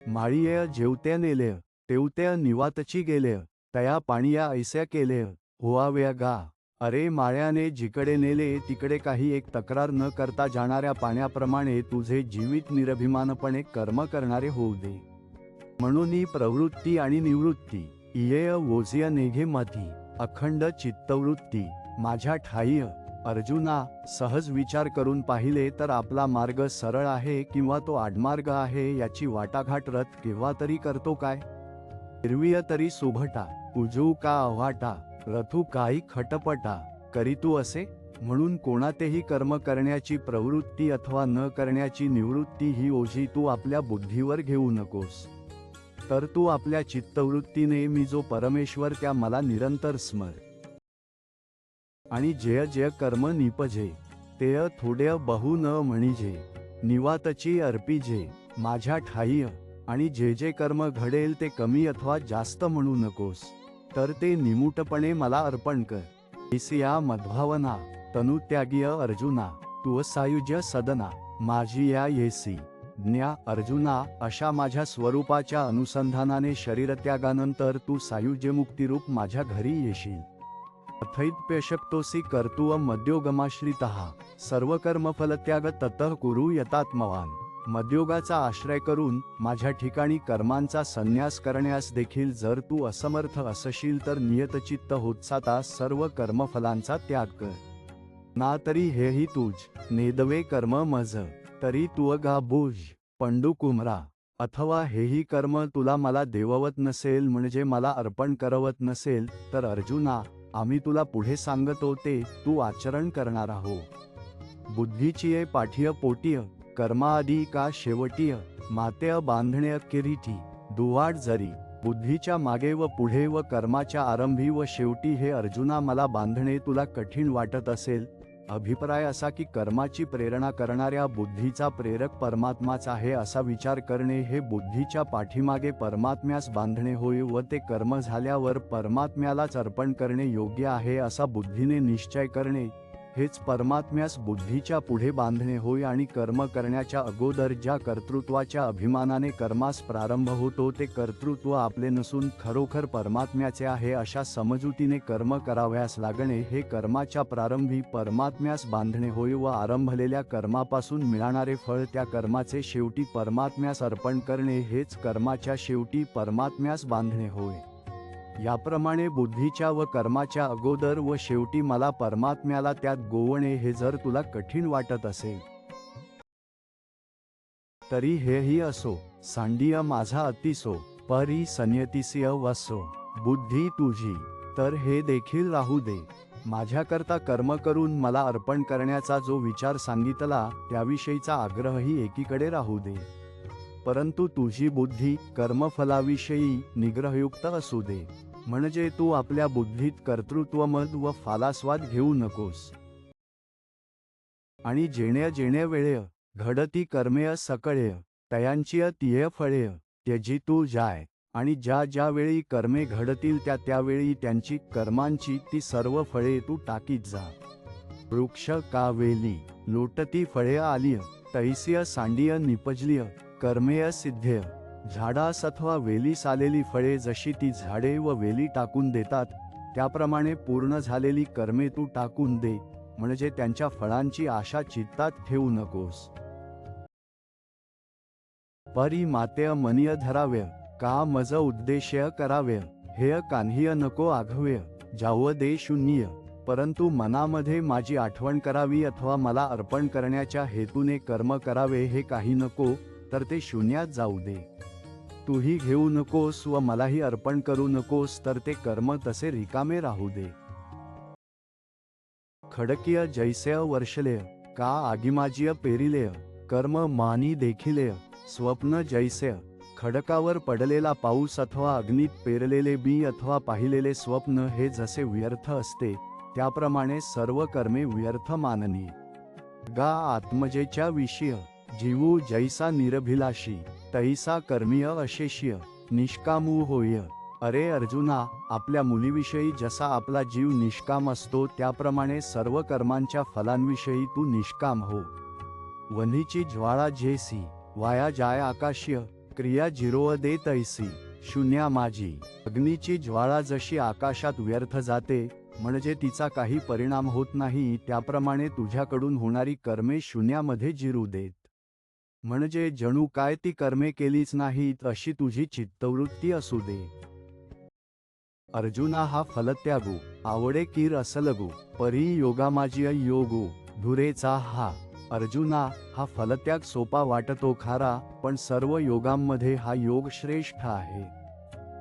माळीय जेवते नेलेय, तेवते निवातची गेलेय, तया पाणीया ऐस्या केलेय, होवाव्या गा. अरे माळ्याने जिकडे नेले तिकडे काही एक तक्रार न करता जाणाऱ्या पाण्याप्रमाणे तुझे जीवित निरभिमानपणे कर्म करणारे होऊ दे. म्हणून प्रवृत्ती आणि निवृत्ती, इयेय वोजिय नेघे मधी, अखंड चित्तवृत्ती, माझ्या ठाह्य. अर्जुना, सहज विचार करून पाहिले तर आपला मार्ग सरळ आहे किंवा तो आडमार्ग आहे याची वाटाघाट रथ केव्हा तरी करतो काय? हिरवीय तरी सुभटा, उजू का अव्हाटा, रथू काही खटपटा, करीतू असे. म्हणून कोणातेही कर्म करण्याची प्रवृत्ती अथवा न करण्याची निवृत्ती ही ओझी तू आपल्या बुद्धीवर घेऊ नकोस. तर तू आपल्या चित्तवृत्तीने मी जो परमेश्वर त्या मला निरंतर स्मर. आणि जय जय कर्म निपजे, तेय थोडे बहु न म्हणिजे, निवातची अर्पिजे, माझ्या ठाह्य. आणि जे जे कर्म घडेल ते कमी अथवा जास्त म्हणू नकोस, तर ते निमूटपणे मला अर्पण कर. ऐसिया मद्भावना, तनुत्यागीय अर्जुना, तू सायुज्य सदना, माझी या येसी. ज्ञा अर्जुना, अशा माझ्या स्वरूपाच्या अनुसंधानाने शरीरत्यागानंतर तू सायुज्यमुक्तिरूप माझ्या घरी येशील. अथैप्यशक्तोसी कर्तुव मद्योगमाश्रितः, सर्व कर्मफलत्याग ततः कुरु यतात्मवान. मद्योगाचा आश्रय करून माझ्या ठिकाणी कर्मांचा संन्यास करण्यास देखील जर तू असमर्थ असशील तर नियतचित्त होतसाता सर्व कर्मफलांचा त्याग कर. ना तरी हेही तुझ नेदवे कर्म मज, तरी तू गा बोज पंडू कुमरा. अथवा हेही कर्म तुला मला देववत नसेल म्हणजे मला अर्पण करवत नसेल तर अर्जुना, आम्ही तुला पुढे सांगतो ते तू आचरण करणार आहो. बुद्धीची पाठीय पोटीय, कर्माआधी का शेवटीय, मातेय बांधणे किरीटी, दुवाट जरी. बुद्धीच्या मागे व पुढे व कर्माच्या आरंभी व शेवटी हे अर्जुना मला बांधणे तुला कठीण वाटत असेल अभिप्राय असा की कर्माची प्रेरणा करणाऱ्या बुद्धीचा प्रेरक परमात्माच आहे असा विचार करणे हे बुद्धीच्या पाठीमागे परमात्म्यास बांधणे होय व ते कर्म झाल्यावर परमात्म्यालाच अर्पण करणे योग्य आहे असा बुद्धीने निश्चय करणे हेच परमात्म्यास बुद्धीच्या पुढे बांधणे होय आणि कर्म करण्याच्या अगोदर ज्या कर्तृत्वाच्या अभिमानाने कर्मास प्रारंभ होतो ते कर्तृत्व आपले नसून खरोखर परमात्म्याचे आहे अशा समजुतीने कर्म करावयास लागणे हे कर्माच्या प्रारंभी परमात्म्यास बांधणे होय व आरंभलेल्या कर्मापासून मिळणारे फळ त्या कर्माचे शेवटी परमात्म्यास अर्पण करणे हेच कर्माच्या शेवटी परमात्म्यास बांधणे होय. याप्रमाणे बुद्धीच्या व कर्माच्या अगोदर व शेवटी मला परमात्म्याला त्यात गोवणे हे जर तुला कठीण वाटत असेल तरी हेही असो. सांडिय माझा अतिसो परी संयतिसिय वसो बुद्धी तुझी तर हे देखील राहू दे. माझ्याकरता कर्म करून मला अर्पण करण्याचा जो विचार सांगितला त्याविषयीचा आग्रहही एकीकडे राहू दे, परंतु तुझी बुद्धी कर्मफलाविषयी निग्रहयुक्त असू दे. म्हणजे तू आपल्या बुद्धीत कर्तृत्वमद व फालास्वाद घेऊ नकोस. आणि जेण्या जेण्या वेळेय घडती कर्मेय सकळेय तयांचीय तिय फळेय त्यजी तू जाय. आणि ज्या ज्या वेळी कर्मे घडतील त्या त्यावेळी त्यांची कर्मांची ती सर्व फळे तू टाकीत जा. वृक्ष का वेली लोटती फळे आलिय तैसिय सांडिय निपजलिय कर्मेय सिद्धेय. झाडास अथवा वेलीस आलेली फळे जशी ती झाडे व वेली टाकून देतात त्याप्रमाणे पूर्ण झालेली कर्मे तू टाकून दे, म्हणजे त्यांच्या फळांची आशा चित्तात ठेवू नकोस. परी मातेय मनीय धराव्य का मज उद्देश्य कराव्य हेय कान्हीय नको आघव्य जाव दे शून्य. परंतु मनामध्ये माझी आठवण करावी अथवा मला अर्पण करण्याच्या हेतूने कर्म करावे हे काही नको, तर ते शून्यात जाऊ दे. तूही घेऊ नकोस व मलाही अर्पण करू नकोस, तर ते कर्म तसे रिकामे राहू दे. खडकीय जैसेय वर्षलेय का आगिमाजीय पेरिलेय कर्म मानी देखिलेय स्वप्न जैसेय. खडकावर पडलेला पाऊस अथवा अग्नीत पेरलेले बी अथवा पाहिलेले स्वप्न हे जसे व्यर्थ असते त्याप्रमाणे सर्व कर्मे व्यर्थ माननी. गा आत्मजेच्या विषय जीवू जैसा निरभिलाषी तैसा कर्मीय अशेष्य निष्कामू होय. अरे अर्जुना, आपल्या मुलीविषयी जसा आपला जीव निष्काम असतो त्याप्रमाणे सर्व कर्मांच्या फलांविषयी तू निष्काम हो. वन्हीची ज्वाळा जेसी वाया जाय आकाशीय क्रिया जिरोव दे तैसी शून्या माझी. अग्नीची ज्वाळा जशी आकाशात व्यर्थ जाते म्हणजे तिचा काही परिणाम होत नाही, त्याप्रमाणे तुझ्याकडून होणारी कर्मे शून्यामध्ये जिरू देत. म्हणजे जणू काय ती कर्मे केलीच नाहीत अशी तुझी चित्तवृत्ती असू दे. अर्जुना हा फलत्यागू आवडे की रसलगू परी योगामाजिय योगू धुरेचा हा. अर्जुना, हा फलत्याग सोपा वाटतो खारा, पण सर्व योगांमध्ये हा योग श्रेष्ठ आहे.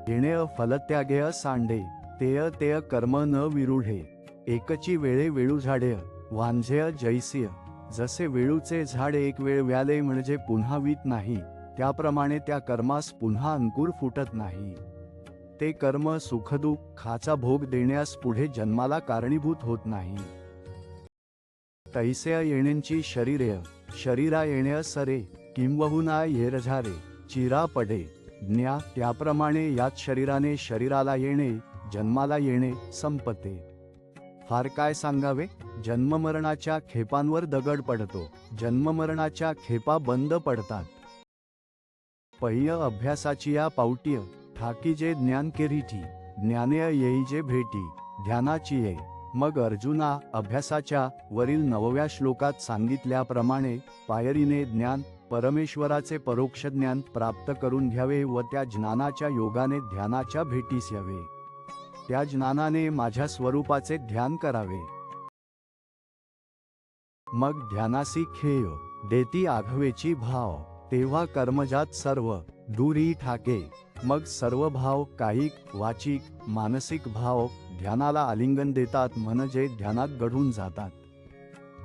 येणेय फलत्यागेय सांडे तेय तेय कर्म न विरूढे एकची वेळे वेळू झाडेय वांझेय जैसिय. जसे वेळूचे झाड एक वेळ व्याले म्हणजे पुन्हा वीत नाही, त्याप्रमाणे त्या कर्मास पुन्हा अंकुर फुटत नाही. ते कर्म सुखदुःखाचा भोग देण्यास पुढे जन्माला कारणीभूत होत नाही. तैसेय येणेंची शरीरेय शरीरा येणेय सरे किंबहुना येरझारे चिरा पडे ज्ञा. त्याप्रमाणे याच शरीराने शरीराला येणे जन्माला येणे संपते. फार काय सांगावे, जन्ममरणाच्या खेपांवर दगड पडतो, जन्ममरणाच्या खेपा बंद पडतात. पहिय अभ्यासाची या पावटीय ठाकी जे ज्ञान केरीठी ज्ञानेय येई जे भेटी ध्यानाची ये. मग अर्जुना, अभ्यासाच्या वरील 9व्या श्लोकात सांगितल्याप्रमाणे पायरीने ज्ञान परमेश्वराचे परोक्ष ज्ञान प्राप्त करून घ्यावे व त्या ज्ञानाच्या योगाने ध्यानाच्या भेटीस यावे. त्या ज्ञानाने माझ्या स्वरूपाचे ध्येय करावे. मग ध्यानासी खेय देती आघवेची भाव तेव्हा कर्मजात सर्व दूरी ठाके. मग सर्व भाव कायिक वाचिक मानसिक भाव ध्यानाला आलिंगन देतात, म्हणजे ध्यानात गढून जातात.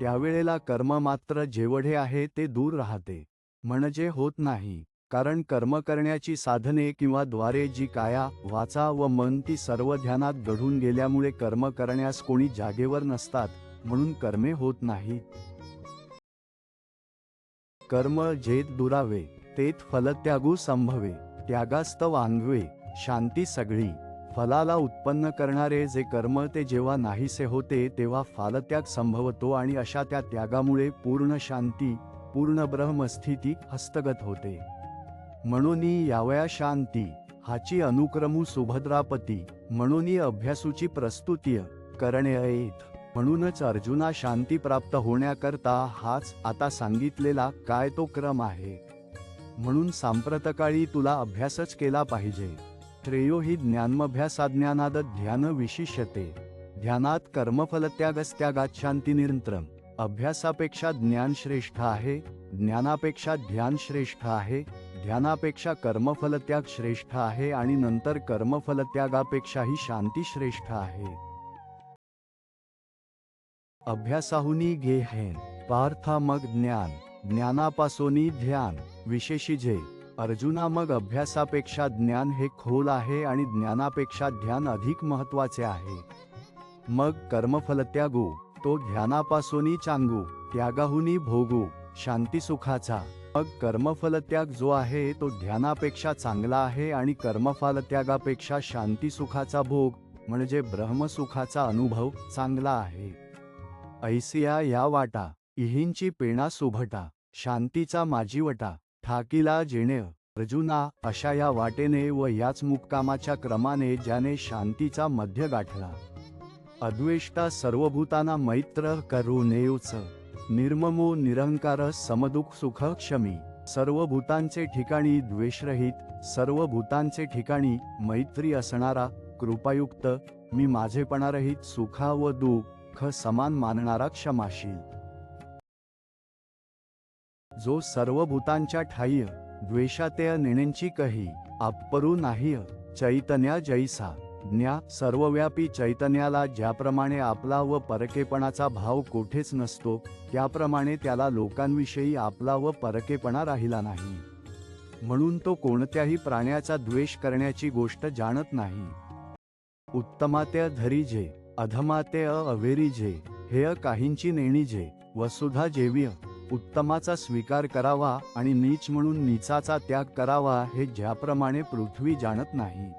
त्यावेळेला कर्म मात्र जेवढे आहे ते दूर राहते, म्हणजे होत नाही. कारण कर्म करण्याची साधने किंवा द्वारे जी काया वाचा व मन ती सर्व ध्यानात गढून गेल्यामुळे कर्म करण्यास कोणी जागेवर नसतात, म्हणून कर्मे होत नाहीत. कर्म जेत दुरावे तेत फल त्यागू संभवे, त्यागास्तव आंगवे शांती सगळी. फलाला उत्पन्न करणारे जे कर्म ते जेव्हा नाहीसे होते तेव्हा फालत्याग संभवतो आणि अशा त्या त्यागामुळे पूर्ण शांती, पूर्ण ब्रह्मस्थिती हस्तगत होते. म्हणून यावया शांती हाची अनुक्रमू सुभद्रापती, म्हणून अभ्यासूची प्रस्तुतीय करणे ऐत. म्हणूनच अर्जुना शांती प्राप्त होण्याकरता हाच आता सांगितलेला काय तो क्रम आहे. म्हणून सांप्रतकाळी तुला अभ्यासच केला पाहिजे. श्रेयो हि ज्ञानमभ्यासाज्ञानाद ध्यान विशिष्यते, ध्यानात कर्मफलत्यागस्त्यागात शांतिनिरंतरम. अभ्यासापेक्षा ज्ञान श्रेष्ठ आहे, ज्ञानापेक्षा ध्यान श्रेष्ठ आहे, ध्यानापेक्षा कर्मफलत्याग श्रेष्ठ आहे आणि नंतर कर्मफलत्यागापेक्षाही शांती श्रेष्ठ आहे. अभ्यासाहुनी घे हेन पार्था मग ज्ञान, ज्ञानापासोनी ध्यान विशेषी जे. अर्जुना मग अभ्यासापेक्षा ज्ञान हे खोल आहे आणि ज्ञानापेक्षा ध्यान अधिक महत्वाचे आहे. मग कर्मफलत्यागू तो ध्यानापासोनी चांगू, त्यागाहुनी भोगू शांती सुखाचा. मग कर्मफलत्याग जो आहे तो ध्यानापेक्षा चांगला आहे आणि कर्मफलत्यागापेक्षा शांती सुखाचा भोग म्हणजे ब्रह्मसुखाचा अनुभव चांगला आहे. ऐसिया या वाटा इहींची पेणा सुभटा, शांतीचा माझीवटा ठाकीला जेणे. अर्जुना अशा या वाटेने व याच मुक्कामाच्या क्रमाने ज्याने शांतीचा मध्य गाठला. अद्वेष्टा सर्वभूतांना मैत्र करू नेऊच, निर्ममो निरंकार समदुःख सुख क्षमी. सर्व भूतांचे ठिकाणी द्वेषरहित, सर्व भूतांचे ठिकाणी मैत्री असणारा, कृपायुक्त, मी माझेपणारहित सुखा व दुःख समान मानणारा क्षमाशील. जो सर्व भूतांच्या ठाई द्वेषातेय नेणेंची कही, आपरू नाही चैतन्या जैसा. ज्ञा सर्वव्यापी चैतन्याला ज्याप्रमाणे आपला व परकेपणाचा भाव कोठेच नसतो त्याप्रमाणे त्याला लोकांविषयी आपला व परकेपणा राहिला नाही. म्हणून तो कोणत्याही प्राण्याचा द्वेष करण्याची गोष्ट जाणत नाही. उत्तमातेय धरी जे, अधमातेय अवेरी जे, हेय काहींची नेणी जे. वसुधा जेवीय उत्तमाचा स्वीकार करावा आणि नीच म्हणून नीचाचा त्याग करावा हे ज्याप्रमाणे पृथ्वी जाणत नाही.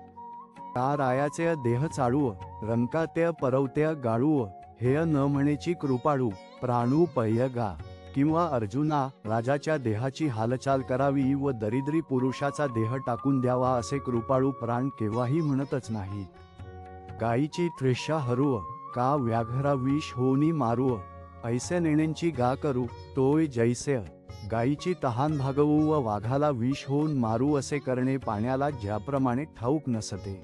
का रायाचे देह चाळूव, रंकातेय परवतेय गाळूव, हेय न म्हणेची कृपाळू प्राणू पयगा. किंवा अर्जुना राजाच्या देहाची हालचाल करावी व दरिद्री पुरुषाचा देह टाकून द्यावा असे कृपाळू प्राण केव्हाही म्हणतच नाहीत. गायीची तृष्णा हरूव, का व्याघ्रा विष होनी मारूव, ऐसे नेण्यांची गा करू तोय जैसे. गायीची तहान भागवू व वाघाला विष होऊन मारू असे करणे पाण्याला ज्याप्रमाणे ठाऊक नसते.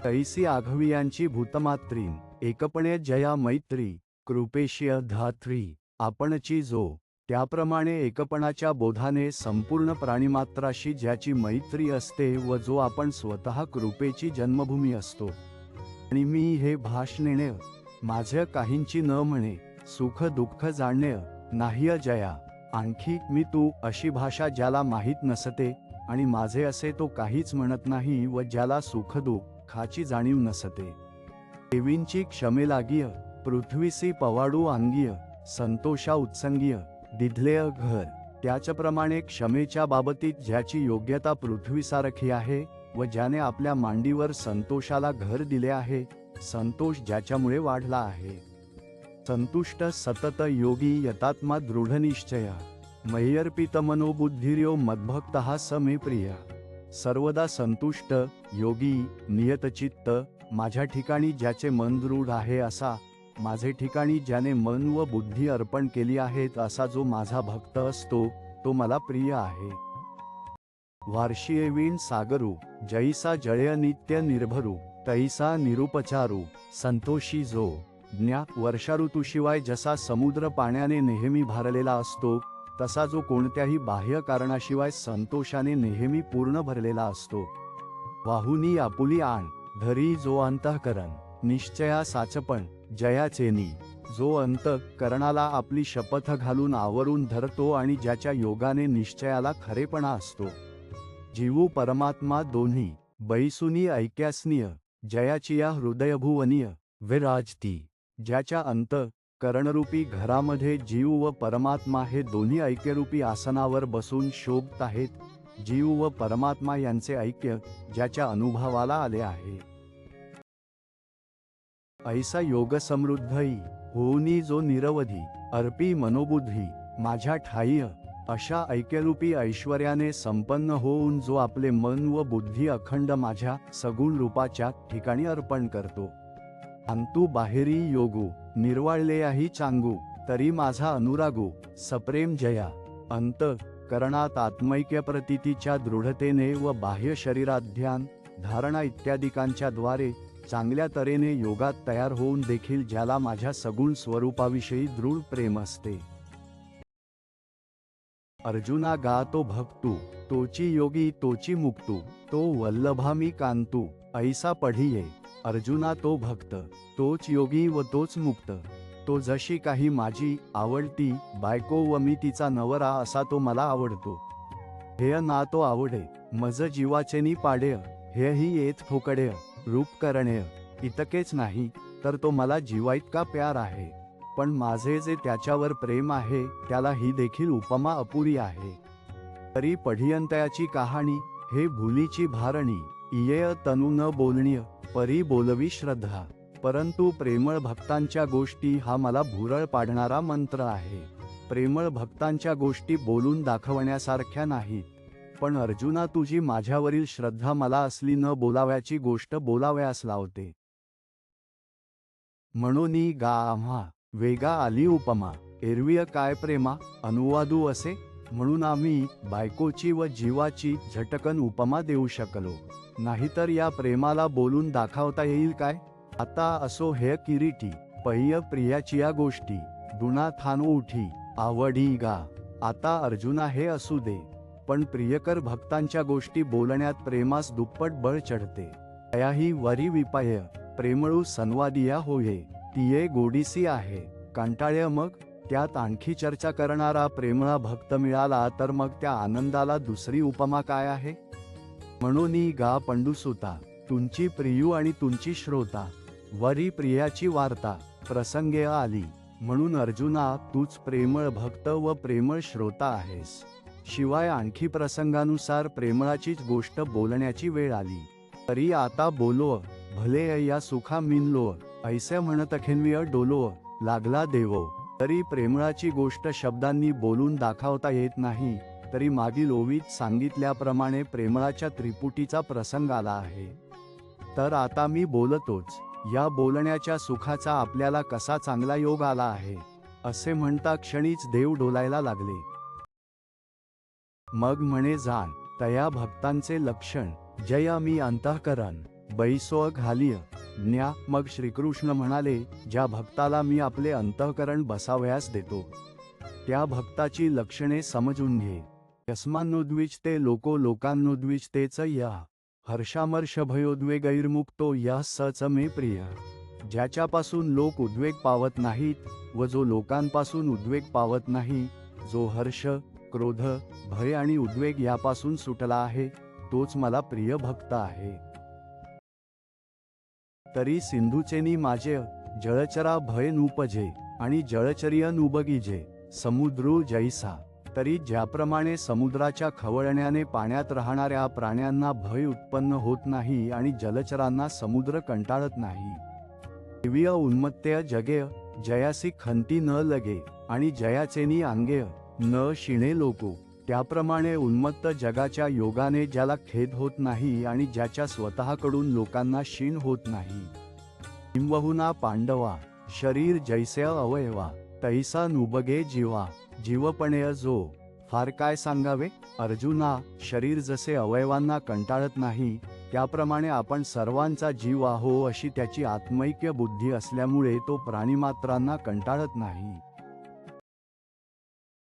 तैसी आघवियांची भूतमात्रीन, एकपणे जया मैत्री, कृपेशीय धात्री. आपणची जो, त्याप्रमाणे एकपणाच्या बोधाने संपूर्ण प्राणिमात्राशी ज्याची मैत्री असते व जो आपण स्वतः कृपेची जन्मभूमी असतो. आणि मी हे भाषणेणे माझ्या काहींची न म्हणे, सुख दुःख जाणणे नाही जया. आणखी मी तू अशी भाषा ज्याला माहीत नसते आणि माझे असे तो काहीच म्हणत नाही व ज्याला सुख दुःखाची जाणीव नसते. देवींची क्षमेलागीय, पृथ्वीसी पवाडू अंगीय, संतोषा उत्संगीय, दिधलेय घर. त्याचप्रमाणे क्षमेच्या बाबतीत ज्याची योग्यता पृथ्वीसारखी आहे व ज्याने आपल्या मांडीवर संतोषाला घर दिले आहे, संतोष ज्याच्यामुळे वाढला आहे. संतुष्ट सतत योगी यतात्मा दृढनिश्चय, मय्यर्पित मनोबुद्धिर्यो मद्भक्तः स मे प्रिय. सर्वदा संतुष्ट, योगी, नियतचित्त, माझ्या ठिकाणी ज्याचे मन दृढ आहे असा, माझे ठिकाणी ज्याने मन व बुद्धी अर्पण केली आहेत असा जो माझा भक्त असतो तो मला प्रिय आहे. वार्षिये सागरू, जैसा जळय नित्य निर्भरू, तैसा निरुपचारू, संतोषी जो. ज्ञा वर्षा ऋतूशिवाय जसा समुद्र पाण्याने नेहमी भरलेला असतो तसा जो कोणत्याही बाह्य कारणाशिवाय संतोषाने नेहमी पूर्ण भरलेला असतो. वाहुनी आपुली आण, धरी जो अंतःकरण, निश्चया साचपण, जयाचेनी. जो अंतःकरणाला आपली शपथ घालून आवरून धरतो आणि ज्याच्या योगाने निश्चयाला खरेपणा असतो. जीवू परमात्मा दोन्ही बैसुनी ऐक्यासनीय, जयाची या हृदयभुवनीय विराजती. ज्याच्या करणरूपी घरामध्ये जीव व परमात्मा हे दोन्ही ऐक्यरूपी आसनावर बसून शोभत आहेत. जीव व परमात्मा यांचे ऐक्य ज्याच्या अनुभवाला आले आहे. ऐसा योग समृद्धई होऊनी जो निरवधी अर्पी मनोबुद्धी माझ्या ठाई. अशा ऐक्यरूपी ऐश्वर्याने संपन्न होऊन जो आपले मन व बुद्धी अखंड माझ्या सगुण रूपाच्या ठिकाणी अर्पण करतो. अंतू बाहेरी योगू निर्वाळलेयाही चांगू तरी माझा अनुरागू सप्रेम जया. अंत करणात आत्मैक्य प्रतीतीच्या दृढतेने व बाह्य शरीरात ध्यान धारणा इत्यादिकांच्या द्वारे चांगल्या तऱ्हेने योगात तयार होऊन देखील ज्याला माझ्या सगुण स्वरूपाविषयी दृढ प्रेम असते. अर्जुना गा तो भक्तू तोची योगी तोची मुक्तू तो वल्लभा मी कांतू ऐसा पढिये. अर्जुना तो भक्त तोच योगी व तोच मुक्त तो जशी काही माझी आवडती बायको व मी तिचा नवरा असा तो मला आवडतो. हेय ना तो आवडे मज जीवाचेनी पाडेय हेही येत ठोकडेय रूप करणेय. इतकेच नाही तर तो मला जीवाइतका प्यार आहे. पण माझे जे त्याच्यावर प्रेम आहे त्याला ही देखील उपमा अपुरी आहे. तरी पढियंतयाची कहाणी हे भुलीची भारणी इयेय तनु न बोलणीय परी बोलवी श्रद्धा. परंतु प्रेमळ भक्तांच्या गोष्टी हा मला भुरळ पाडणारा मंत्र आहे. प्रेमळ भक्तांच्या गोष्टी बोलून दाखवण्यासारख्या नाहीत. पण अर्जुना तुझी माझ्यावरील श्रद्धा मला असली न बोलाव्याची गोष्ट बोलावयास लावते. म्हणूनी गा आम्हा वेगा आली उपमा एरवीय काय प्रेमा अनुवादू असे. म्हणून आम्ही बायकोची व जीवाची झटकन उपमा देऊ शकलो. नाहीतर या प्रेमाला बोलून दाखवता येईल काय. आता असो हे किरीटी पहिय प्रियाची या गोष्टी दुना थानो उठी आवडी गा. आता अर्जुना हे असू दे पण प्रियकर भक्तांच्या गोष्टी बोलण्यात प्रेमास दुप्पट बळ चढते. तयाही वरी विपाय प्रेमळू संवादिया होये तिये गोडीसी आहे. कंटाळ्य मग त्यात आणखी चर्चा करणारा प्रेमळा भक्त मिळाला तर मग त्या आनंदाला दुसरी उपमा काय आहे. म्हणूनी गा पंडुसुता तुमची प्रियू आणि तुमची श्रोता वरी प्रियाची वार्ता प्रसंगे आली. म्हणून अर्जुना तूच प्रेमळ भक्त व प्रेमळ श्रोता आहेस. शिवाय आणखी प्रसंगानुसार प्रेमळाचीच गोष्ट बोलण्याची वेळ आली. तरी आता बोलो भले या सुखा मिनलो ऐसे म्हणत अखेनविय डोलो लागला देवो. तरी प्रेमळाची गोष्ट शब्दांनी बोलून दाखवता येत नाही. तरी मागील ओवीत सांगितल्याप्रमाणे प्रेमळाच्या त्रिपुटीचा प्रसंग आला आहे. तर आता मी बोलतोच. या बोलण्याच्या सुखाचा आपल्याला कसा चांगला योग आला आहे असे म्हणता क्षणीच देव डोलायला लागले. मग म्हणे जाण तया भक्तांचे लक्षण जया मी अंतःकरण बैसो घालिय ज्ञा. मग श्रीकृष्ण म्हणाले ज्या भक्ताला मी आपले अंतःकरण बसावयास देतो त्या भक्ताची लक्षणे समजून घे. यस्मान्नोद्विजते लोको लोकांनोद्विजतेच या हर्षामर्ष भयोद्वेगैर्मुक्तो या सच मे प्रिय. ज्याच्यापासून लोक उद्वेग पावत नाहीत व जो लोकांपासून उद्वेग पावत नाही जो हर्ष क्रोध भय आणि उद्वेग यापासून सुटला आहे तोच मला प्रिय भक्त आहे. तरी सिंधुचेनी माझे जळचरा भय नुपजे आणि जळचरिय नुबगीजे समुद्रू जैसा. तरी ज्याप्रमाणे समुद्राच्या खवळण्याने पाण्यात राहणाऱ्या प्राण्यांना भय उत्पन्न होत नाही आणि जलचरांना समुद्र कंटाळत नाही. दिव्य उन्मत्तेय जगेय जयासी खंती न लगे आणि जयाचेनी अंगेय न शिणे लोको. त्याप्रमाणे उन्मत्त जगाच्या योगाने ज्याला खेद होत नाही आणि ज्याच्या स्वतःकडून लोकांना क्षीण होत नाही. किंबहुना पांडवा शरीर जैसे अवयवा तैसा नुबगे जीवा जीवपणे जो. फार काय सांगावे. अर्जुना शरीर जसे अवयवांना कंटाळत नाही त्याप्रमाणे आपण सर्वांचा जीव आहो अशी त्याची आत्मैक्य बुद्धी असल्यामुळे तो प्राणीमात्रांना कंटाळत नाही.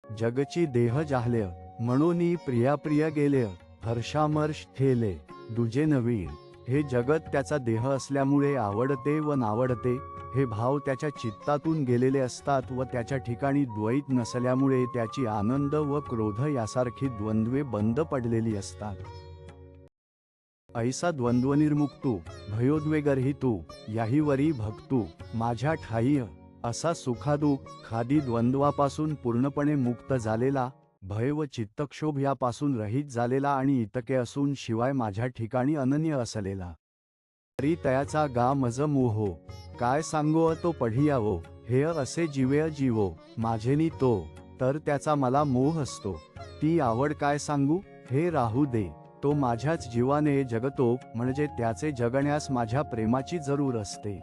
जगची देह जाहले म्हणून प्रियाप्रिय गेले हर्षामर्ष ठेले दुजे नवीन. हे जगत त्याचा देह असल्यामुळे आवडते व नावडते हे भाव त्याच्या चित्तातून गेलेले असतात व त्याच्या ठिकाणी द्वैत नसल्यामुळे त्याची आनंद व क्रोध यासारखी द्वंद्वे बंद पडलेली असतात. ऐसा द्वंद्वनिर्मुक्तू भयोद्वेगरहितू याही वरी भक्तू माझ्या ठाई. असा सुखादुःख खादी द्वंद्वापासून पूर्णपणे मुक्त झालेला, भय व चित्तक्षोभ यापासून रहित झालेला आणि इतके असून शिवाय माझ्या ठिकाणी अनन्य असलेला, तरी तयाचा गा मज मोहो, काय सांगो तो पढियावो, हे असे जीवे जीवो माझेनी तो, तर त्याचा मला मोह असतो, ती आवड काय सांगू, हे राहू दे, तो माझ्याच जीवाने जगतो, म्हणजे त्याचे जगण्यास माझ्या प्रेमाची जरूर असते.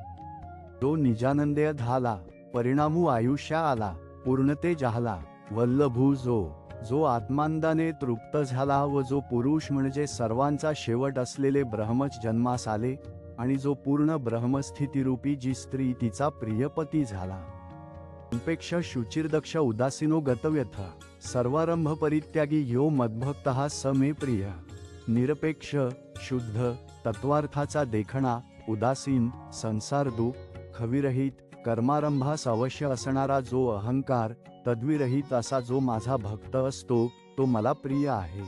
तो निजानंदेय धाला, परिणामू आयुष्या आला, पूर्णते जाहला, वल्लभू जो आत्मानंदाने तृप्त झाला व जो पुरुष म्हणजे सर्वांचा शेवट असलेले ब्रह्मच जन्मास आले, आणि जो पूर्ण ब्रह्मस्थितीरूपी जी स्त्री तिचा प्रियपती झाला. अपेक्षा शुचिर्दक्ष उदासीनो गतव्यथ, सर्वारंभ परित्यागी यो मद्भक्तः स मे प्रिय. निरपेक्ष, शुद्ध, तत्वार्थाचा देखणा, उदासीन, संसार दुःख, खविरहित, कर्मारंभास अवश्य असणारा जो अहंकार, तद्विरहित असा जो माझा भक्त असतो, तो मला प्रिय आहे.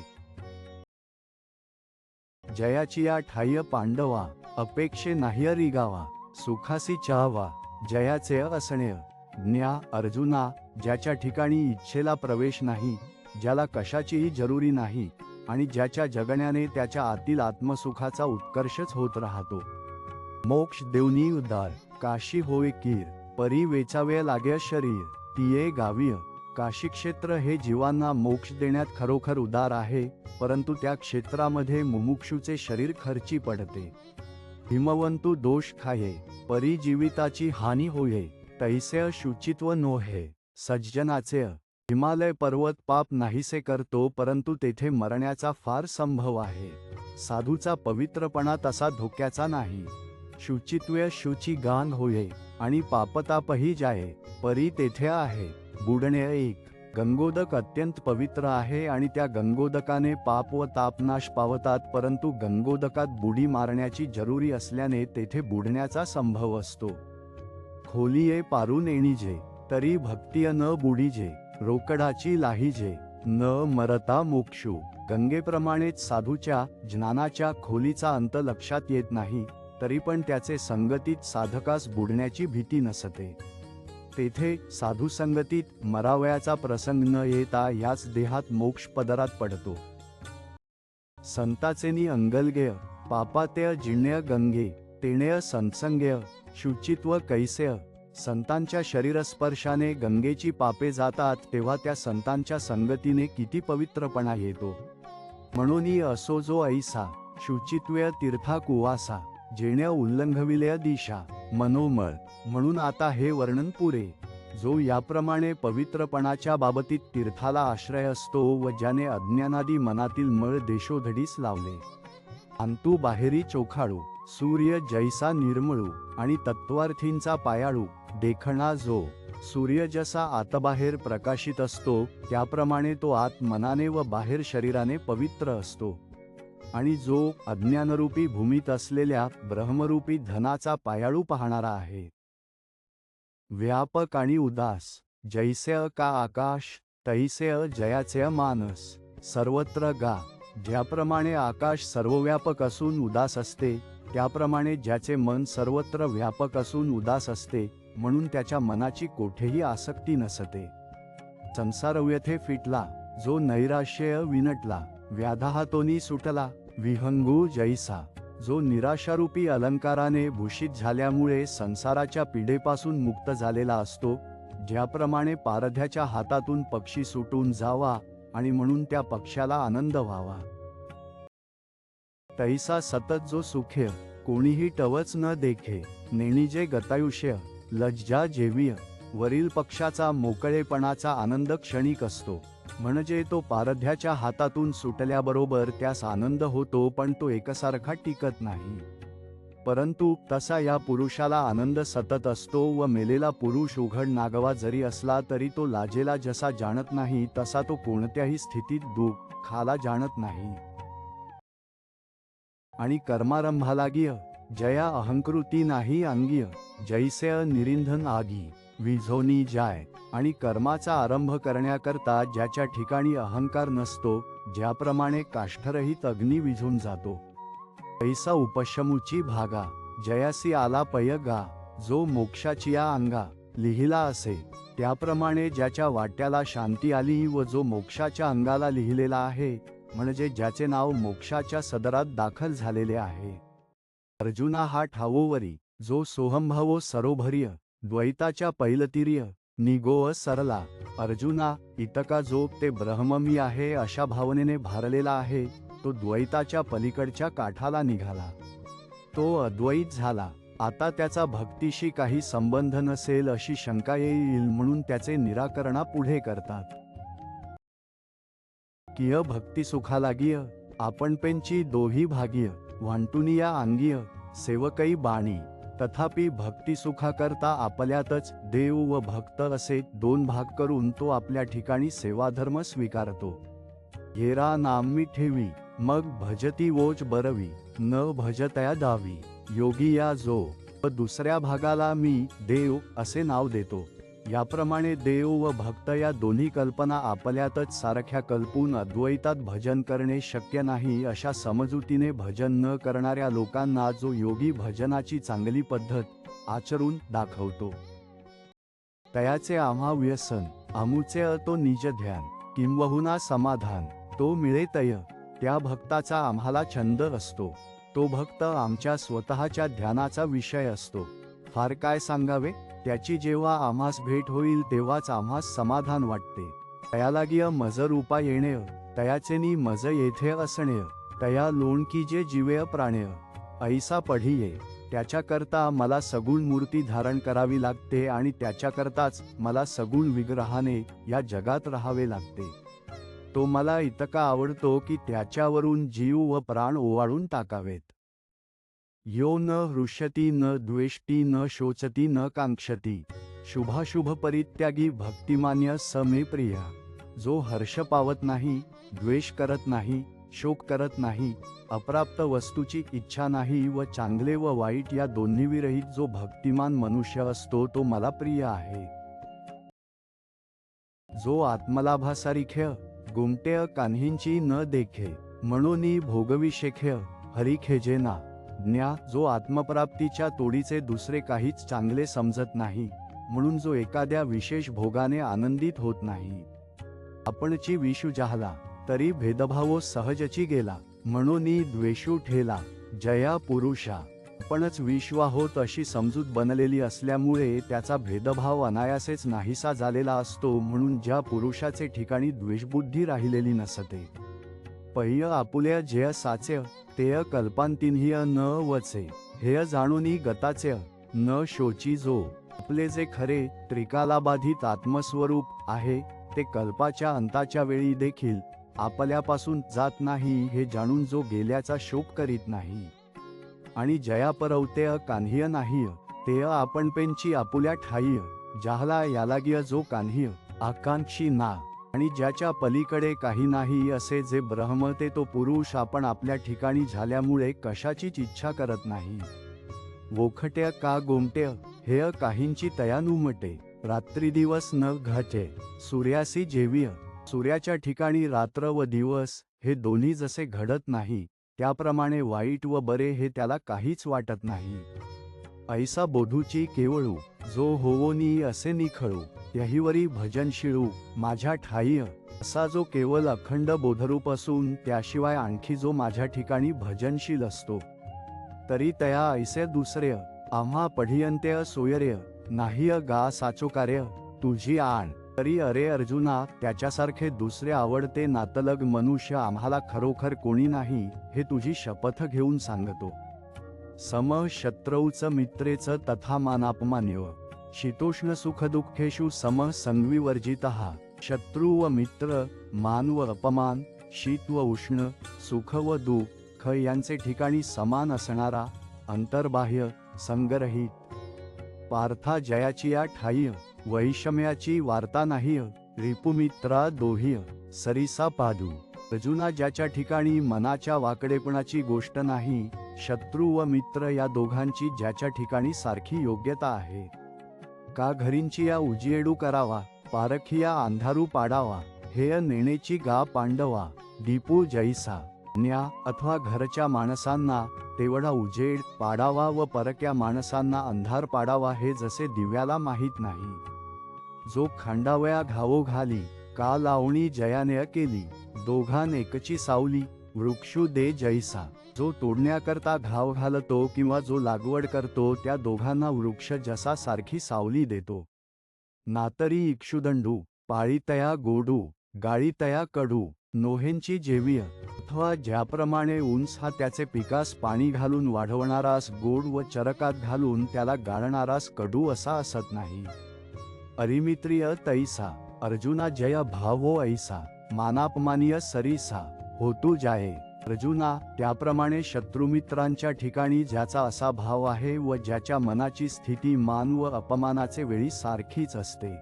जयाची या ठाय पांडवा, अपेक्षे नाही रिगावा, सुखासी चाहवा, जयाचे असणे. ज्ञा अर्जुना, ज्याच्या ठिकाणी इच्छेला प्रवेश नाही, ज्याला कशाचीही जरुरी नाही, आणि ज्याच्या जगण्याने त्याच्या आतील आत्मसुखाचा उत्कर्षच होत राहतो. मोक्ष देवनी उदार, काशी होय कीर, परी वेचावे लागे शरीर, तिये गावीय. काशी क्षेत्र हे जीवांना मोक्ष देण्यात खरोखर उदार आहे, परंतु त्या क्षेत्रामध्ये मुमुक्षूचे शरीर खर्ची पडते. हिमवंतू दोष खाये, परी जीविताची हानी होये, तैसे शुचित्व नोहे. सज्जनाचे हिमालय पर्वत पाप नाहीसे करतो, परंतु तेथे मरण्याचा फार संभव आहे. साधूचा पवित्रपणा तसा धोक्याचा नाही. शुचित्व शुची गान होये, आणि पापतापही जाये, परी तेथे आहे. बुडणे एक, गंगोदक अत्यंत पवित्र आहे आणि त्या गंगोदकाने पाप व तापनाश पावतात, परंतु गंगोदकात बुडी मारण्याची जरुरी असल्याने तेथे बुडण्याचा संभव असतो. खोलीये पारून येणीजे, तरी भक्तिय न बुडीजे, रोकडाची लाहीजे, न मरता मोक्षू. गंगेप्रमाणेच साधूच्या ज्ञानाच्या खोलीचा अंत लक्षात येत नाही, तरी पण त्याचे संगतीत साधकास बुडण्याची भीती नसते. तेथे साधू संगतीत मरावयाचा प्रसंग न येता याच देहात मोक्ष पदरात पडतो. संताचेनी अंगलगेय, पापातेय जिण्य गंगे, तेणेय संसंगेय, शुचित्व कैसेय. संतांच्या शरीरस्पर्शाने गंगेची पापे जातात, तेव्हा त्या संतांच्या संगतीने किती पवित्रपणा येतो. म्हणून असो जो ऐसा, शुचित्व तीर्था कुवासा, जेण्या उल्लंघविले दिशा, मनोमळ. म्हणून आता हे वर्णन पुरे. जो याप्रमाणे पवित्रपणाच्या बाबतीत तीर्थाला आश्रय असतो व ज्याने अज्ञानादी मनातील मळ देशोधडीस लावले. अंतू बाहेरी चोखाळू, सूर्य जैसा निर्मळू, आणि तत्वार्थींचा पायाळू, देखणा जो. सूर्य जसा आतबाहेर प्रकाशित असतो, त्याप्रमाणे तो आत मनाने व बाहेर शरीराने पवित्र असतो. आणि जो अज्ञानरूपी भूमीत असलेल्या ब्रह्मरूपी धनाचा पायाळू पाहणारा आहे. व्यापक आणि उदास, जैसे का आकाश, तैसे जयाचे मानस. सर्वत्र गा, ज्याप्रमाणे आकाश सर्वव्यापक असून उदास असते, त्याप्रमाणे ज्याचे मन सर्वत्र व्यापक असून उदास असते, म्हणून त्याच्या मनाची कोठेही आसक्ती नसते. संसारव्यथे फिटला, जो नैराश्य विनटला, व्याधाहातोनी सुटला, विहंगू जैसा. जो निराशारूपी अलंकाराने भूषित झाल्यामुळे संसाराच्या पिढेपासून मुक्त झालेला असतो, ज्याप्रमाणे पारध्याच्या हातातून पक्षी सुटून जावा आणि म्हणून त्या पक्ष्याला आनंद व्हावा. तैसा सतत जो सुखे, कोणीही टवच न देखे, नेणीजे गतायुष्य, लज्जा जेवीय. वरील पक्षाचा मोकळेपणाचा आनंद क्षणिक असतो, म्हणजे तो पारध्याच्या हातातून सुटल्याबरोबर त्यास आनंद होतो, पण तो एकसारखा टिकत नाही. परंतु तसा या पुरुषाला आनंद सतत असतो व मेलेला पुरुष उघड नागवा जरी असला तरी तो लाजेला जसा जाणत नाही, तसा तो कोणत्याही स्थितीत दुःखाला जाणत नाही. आणि कर्मारंभालागीय, जया अहंकृती नाही अंगीय, जैसे निरिंधन आगी, विझोनी जाय. आणि कर्माचा आरंभ करण्याकरता ज्याच्या ठिकाणी अहंकार नसतो, ज्याप्रमाणे काष्ठरहित अग्नी विझून जातो. ऐसा उपशमूची भागा, जयासी आला पय गा. जो मोक्षाची या अंगा, लिहिला असे त्याप्रमाणे ज्याच्या वाट्याला शांती आली व जो मोक्षाच्या अंगाला लिहिलेला आहे, म्हणजे ज्याचे नाव मोक्षाच्या सदरात दाखल झालेले आहे. अर्जुना हा ठावोवरी जो सोहंभावो सरोभर्य द्वैताच्या पैलतिर्य निगोअ सरला. अर्जुना, इतका जो ते ब्रह्म मी आहे अशा भावनेने भारलेला आहे, तो द्वैताच्या पलीकडच्या काठाला निघाला. तो अद्वैत झाला. आता त्याचा भक्तीशी काही संबंध नसेल अशी शंका येईल, म्हणून त्याचे निराकरणा पुढे करतात. किय भक्ती सुखा लागिय आपण पेंची दोही भागिय वांटुनिया अंगिय सेवकई बाणी. तथापि भक्ती सुखा करता आपल्यातच देव व भक्त असे दोन भाग करून तो आपल्या ठिकाणी सेवाधर्म स्वीकारतो. येरा नाम मी ठेवी मग भजती वोच बरवी न भजतया दावी. योगी या जो व दुसऱ्या भागाला मी देव असे नाव देतो. याप्रमाणे देव व भक्त या दोन्ही कल्पना आपल्यातच सारख्या कल्पून अद्वैतात भजन करणे शक्य नाही अशा समजुतीने भजन न करणाऱ्या लोकांना जो योगी भजनाची चांगली पद्धत आचरून दाखवतो. तयाचे आम्हा व्यसन आमुचे तो निज ध्यान किंबहुना समाधान तो मिळे तय. त्या भक्ताचा आम्हाला छंद असतो. तो भक्त आमच्या स्वतःच्या ध्यानाचा विषय असतो. फार काय सांगावे, त्याची जेव्हा आम्हास भेट होईल तेव्हाच आम्हास समाधान वाटते. तयालागिय मज रूपा येणेय तयाचेनी मज येथे असणेय तया लोणकी जे जीवेय प्राणेय. ऐसा पढिये त्याच्याकरता मला सगुण मूर्ती धारण करावी लागते आणि त्याच्याकरताच मला सगुण विग्रहाने या जगात राहावे लागते. तो मला इतका आवडतो की त्याच्यावरून जीव व प्राण ओवाळून टाकावेत. यो न हृष्यति न द्वेष्टी न शोचती न कांक्षती शुभाशुभ परित्यागी भक्तिमान्य स मे प्रिय. जो हर्ष पावत नाही, द्वेष करत नाही, शोक करत नाही, अप्राप्त वस्तूची इच्छा नाही व चांगले व वाईट या दोन्ही विरहित जो भक्तिमान मनुष्य असतो तो मला प्रिय आहे. जो आत्मलाभासारिख्य गुमटेय कान्हींची न देखे म्हणूनी भोगविषेख्य हरिखेजेना. ज्ञा जो आत्मप्राप्तीच्या तोडीचे दुसरे काहीच चांगले समजत नाही, म्हणून जो एखाद्या विशेष भोगाने आनंदित होत नाही. आपणची विषू जाहला तरी भेदभावो सहजची गेला म्हणूनी द्वेषू ठेला जया पुरुषा. आपणच विश्वा होत अशी समजूत बनलेली असल्यामुळे त्याचा भेदभाव अनायासेच नाहीसा झालेला असतो, म्हणून ज्या पुरुषाचे ठिकाणी द्वेषबुद्धी राहिलेली नसते. पह्य आपुल्या जय साचे तेय कल्पांतिन्हिय न वचे हेय जाणूनी गताचे न शोची. जो आपले जे खरे त्रिकालाबाधित आत्मस्वरूप आहे ते कल्पाच्या अंताच्या वेळी देखील आपल्यापासून जात नाही हे जाणून जो गेल्याचा शोक करीत नाही. आणि जया परवतेय कान्हिय नाहीय तेय आपण पेंची आपुल्या ठाईय जाहला. यालागिय जो कान्हिय आकांक्षी ना आणि ज्याच्या पलीकडे काही नाही असे जे ब्रह्म ते तो पुरुष आपण आपल्या ठिकाणी झाल्यामुळे कशाचीच इच्छा करत नाही. वोखट्य का गोमट्य हेय काहींची तयानुमटे रात्री दिवस न घटे सूर्यासी जेविय. सूर्याच्या ठिकाणी रात्र व दिवस हे दोन्ही जसे घडत नाही त्याप्रमाणे वाईट व बरे हे त्याला काहीच वाटत नाही. ऐसा बोधूची केवळू जो होवोनी असे निखळू त्याहीवरी भजन शिळू माझ्या ठाईय. असा जो केवळ अखंड बोधरूप असून त्याशिवाय आणखी जो माझ्या ठिकाणी भजनशील असतो, तरी तया ऐसे दुसरे आम्हा पढियंत्य सोयर्य नाहीय गा साचोकार्य तुझी आण. तरी अरे अर्जुना, त्याच्यासारखे दुसरे आवडते नातलग मनुष्य आम्हाला खरोखर कोणी नाही हे तुझी शपथ घेऊन सांगतो. सम शत्रौच मित्रेच तथा मानापमान्य शीतोष्ण सुखदुःखेषु सम संविवर्जितः. शत्रू व मित्र, मान व अपमान, शीत व उष्ण, सुख व दुःख यांचे ठिकाणी समान असणारा, अंतर्बाह्य संगरहित. पार्था जयाची या ठाईय वैषम्याची वार्ता नाहीय रिपुमित्रा दोहीय सरिसा पादू. अर्जुना, ज्याच्या ठिकाणी मनाच्या वाकडेपणाची गोष्ट नाही, शत्रू व मित्र या दोघांची ज्याच्या ठिकाणी सारखी योग्यता आहे. का घरींची या उजियडू करावा, पारखिया अंधारू पाडावा, हेय नेणेची गा पांडवा दीपू जैसा. न्या अथवा घरच्या माणसांना तेवढा उजेड पाडावा व परक्या माणसांना अंधार पाडावा हे जसे दिव्याला माहीत नाही। जो खांडावया घावो घाली का लावणी जयाने केली, दोघान एकची सावली वृक्षू दे जैसा। जो तोडण्याकरता घाव घालतो किंवा जो लागवड करतो त्या दोघांना वृक्ष जसा सारखी सावली देतो। नातरी इक्षुदंडू पाळीतया गोडू गाळीतया कडू नोहेंची जेवीय। अथवा ज्याप्रमाणे उंच हा त्याचे पिकास पाणी घालून वाढवणारास गोड व चरकात घालून त्याला गाळणारास कडू असा असत नाही। अरिमित्रिय तैसा अर्जुना जय भावो ऐसा, मानापमानीय सरीसा होतू जाये। अर्जुना, त्याप्रमाणे शत्रुमित्रांच्या ठिकाणी ज्याचा असा भाव आहे व ज्याच्या मनाची स्थिती मान व अपमानाचे वेळी सारखीच असते।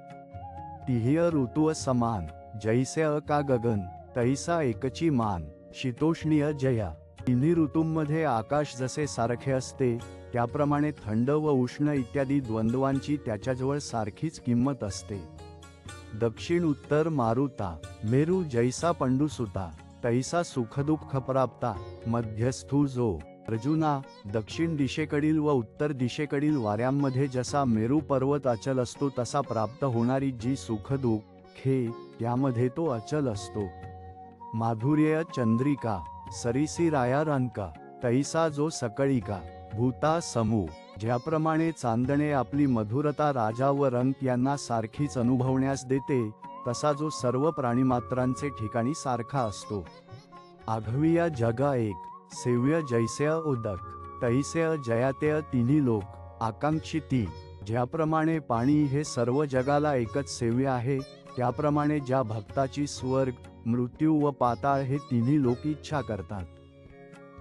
तिह्य ऋतू समान जैसे का गगन तैसा एकची मान, शीतोष्णीय जया। तिन्ही ऋतूंमध्ये आकाश जसे सारखे असते त्याप्रमाणे थंड व उष्ण इत्यादी द्वंद्वांची त्याच्याजवळ सारखीच किंमत असते। दक्षिण उत्तर मारुता मेरू जैसा पंडुसुता तैसा सुखदुःख प्राप्ता मध्यस्थू जो। अर्जुना, दक्षिण दिशेकडील व उत्तर दिशेकडील वाऱ्यांमध्ये जसा मेरू पर्वत अचल असतो तसा प्राप्त होणारी जी सुखदुःखे त्यामध्ये तो अचल असतो। माधुर्य चंद्रिका सरीसी राया रंका तैसा जो सकळिका भूता समू। ज्याप्रमाणे चांदणे आपली मधुरता राजा व रंक यांना सारखीच अनुभवण्यास देते तसा जो सर्व प्राणीमात्रांचे ठिकाणी सारखा असतो। आघविया जगा एक सेव्य जैसे उदक तैसे जयाते तिन्ही लोक आकांक्षिती। ज्याप्रमाणे पाणी हे सर्व जगाला एकच सेव्य आहे त्याप्रमाणे ज्या भक्ताची स्वर्ग मृत्यू व पाताळ हे तिन्ही लोक इच्छा करतात।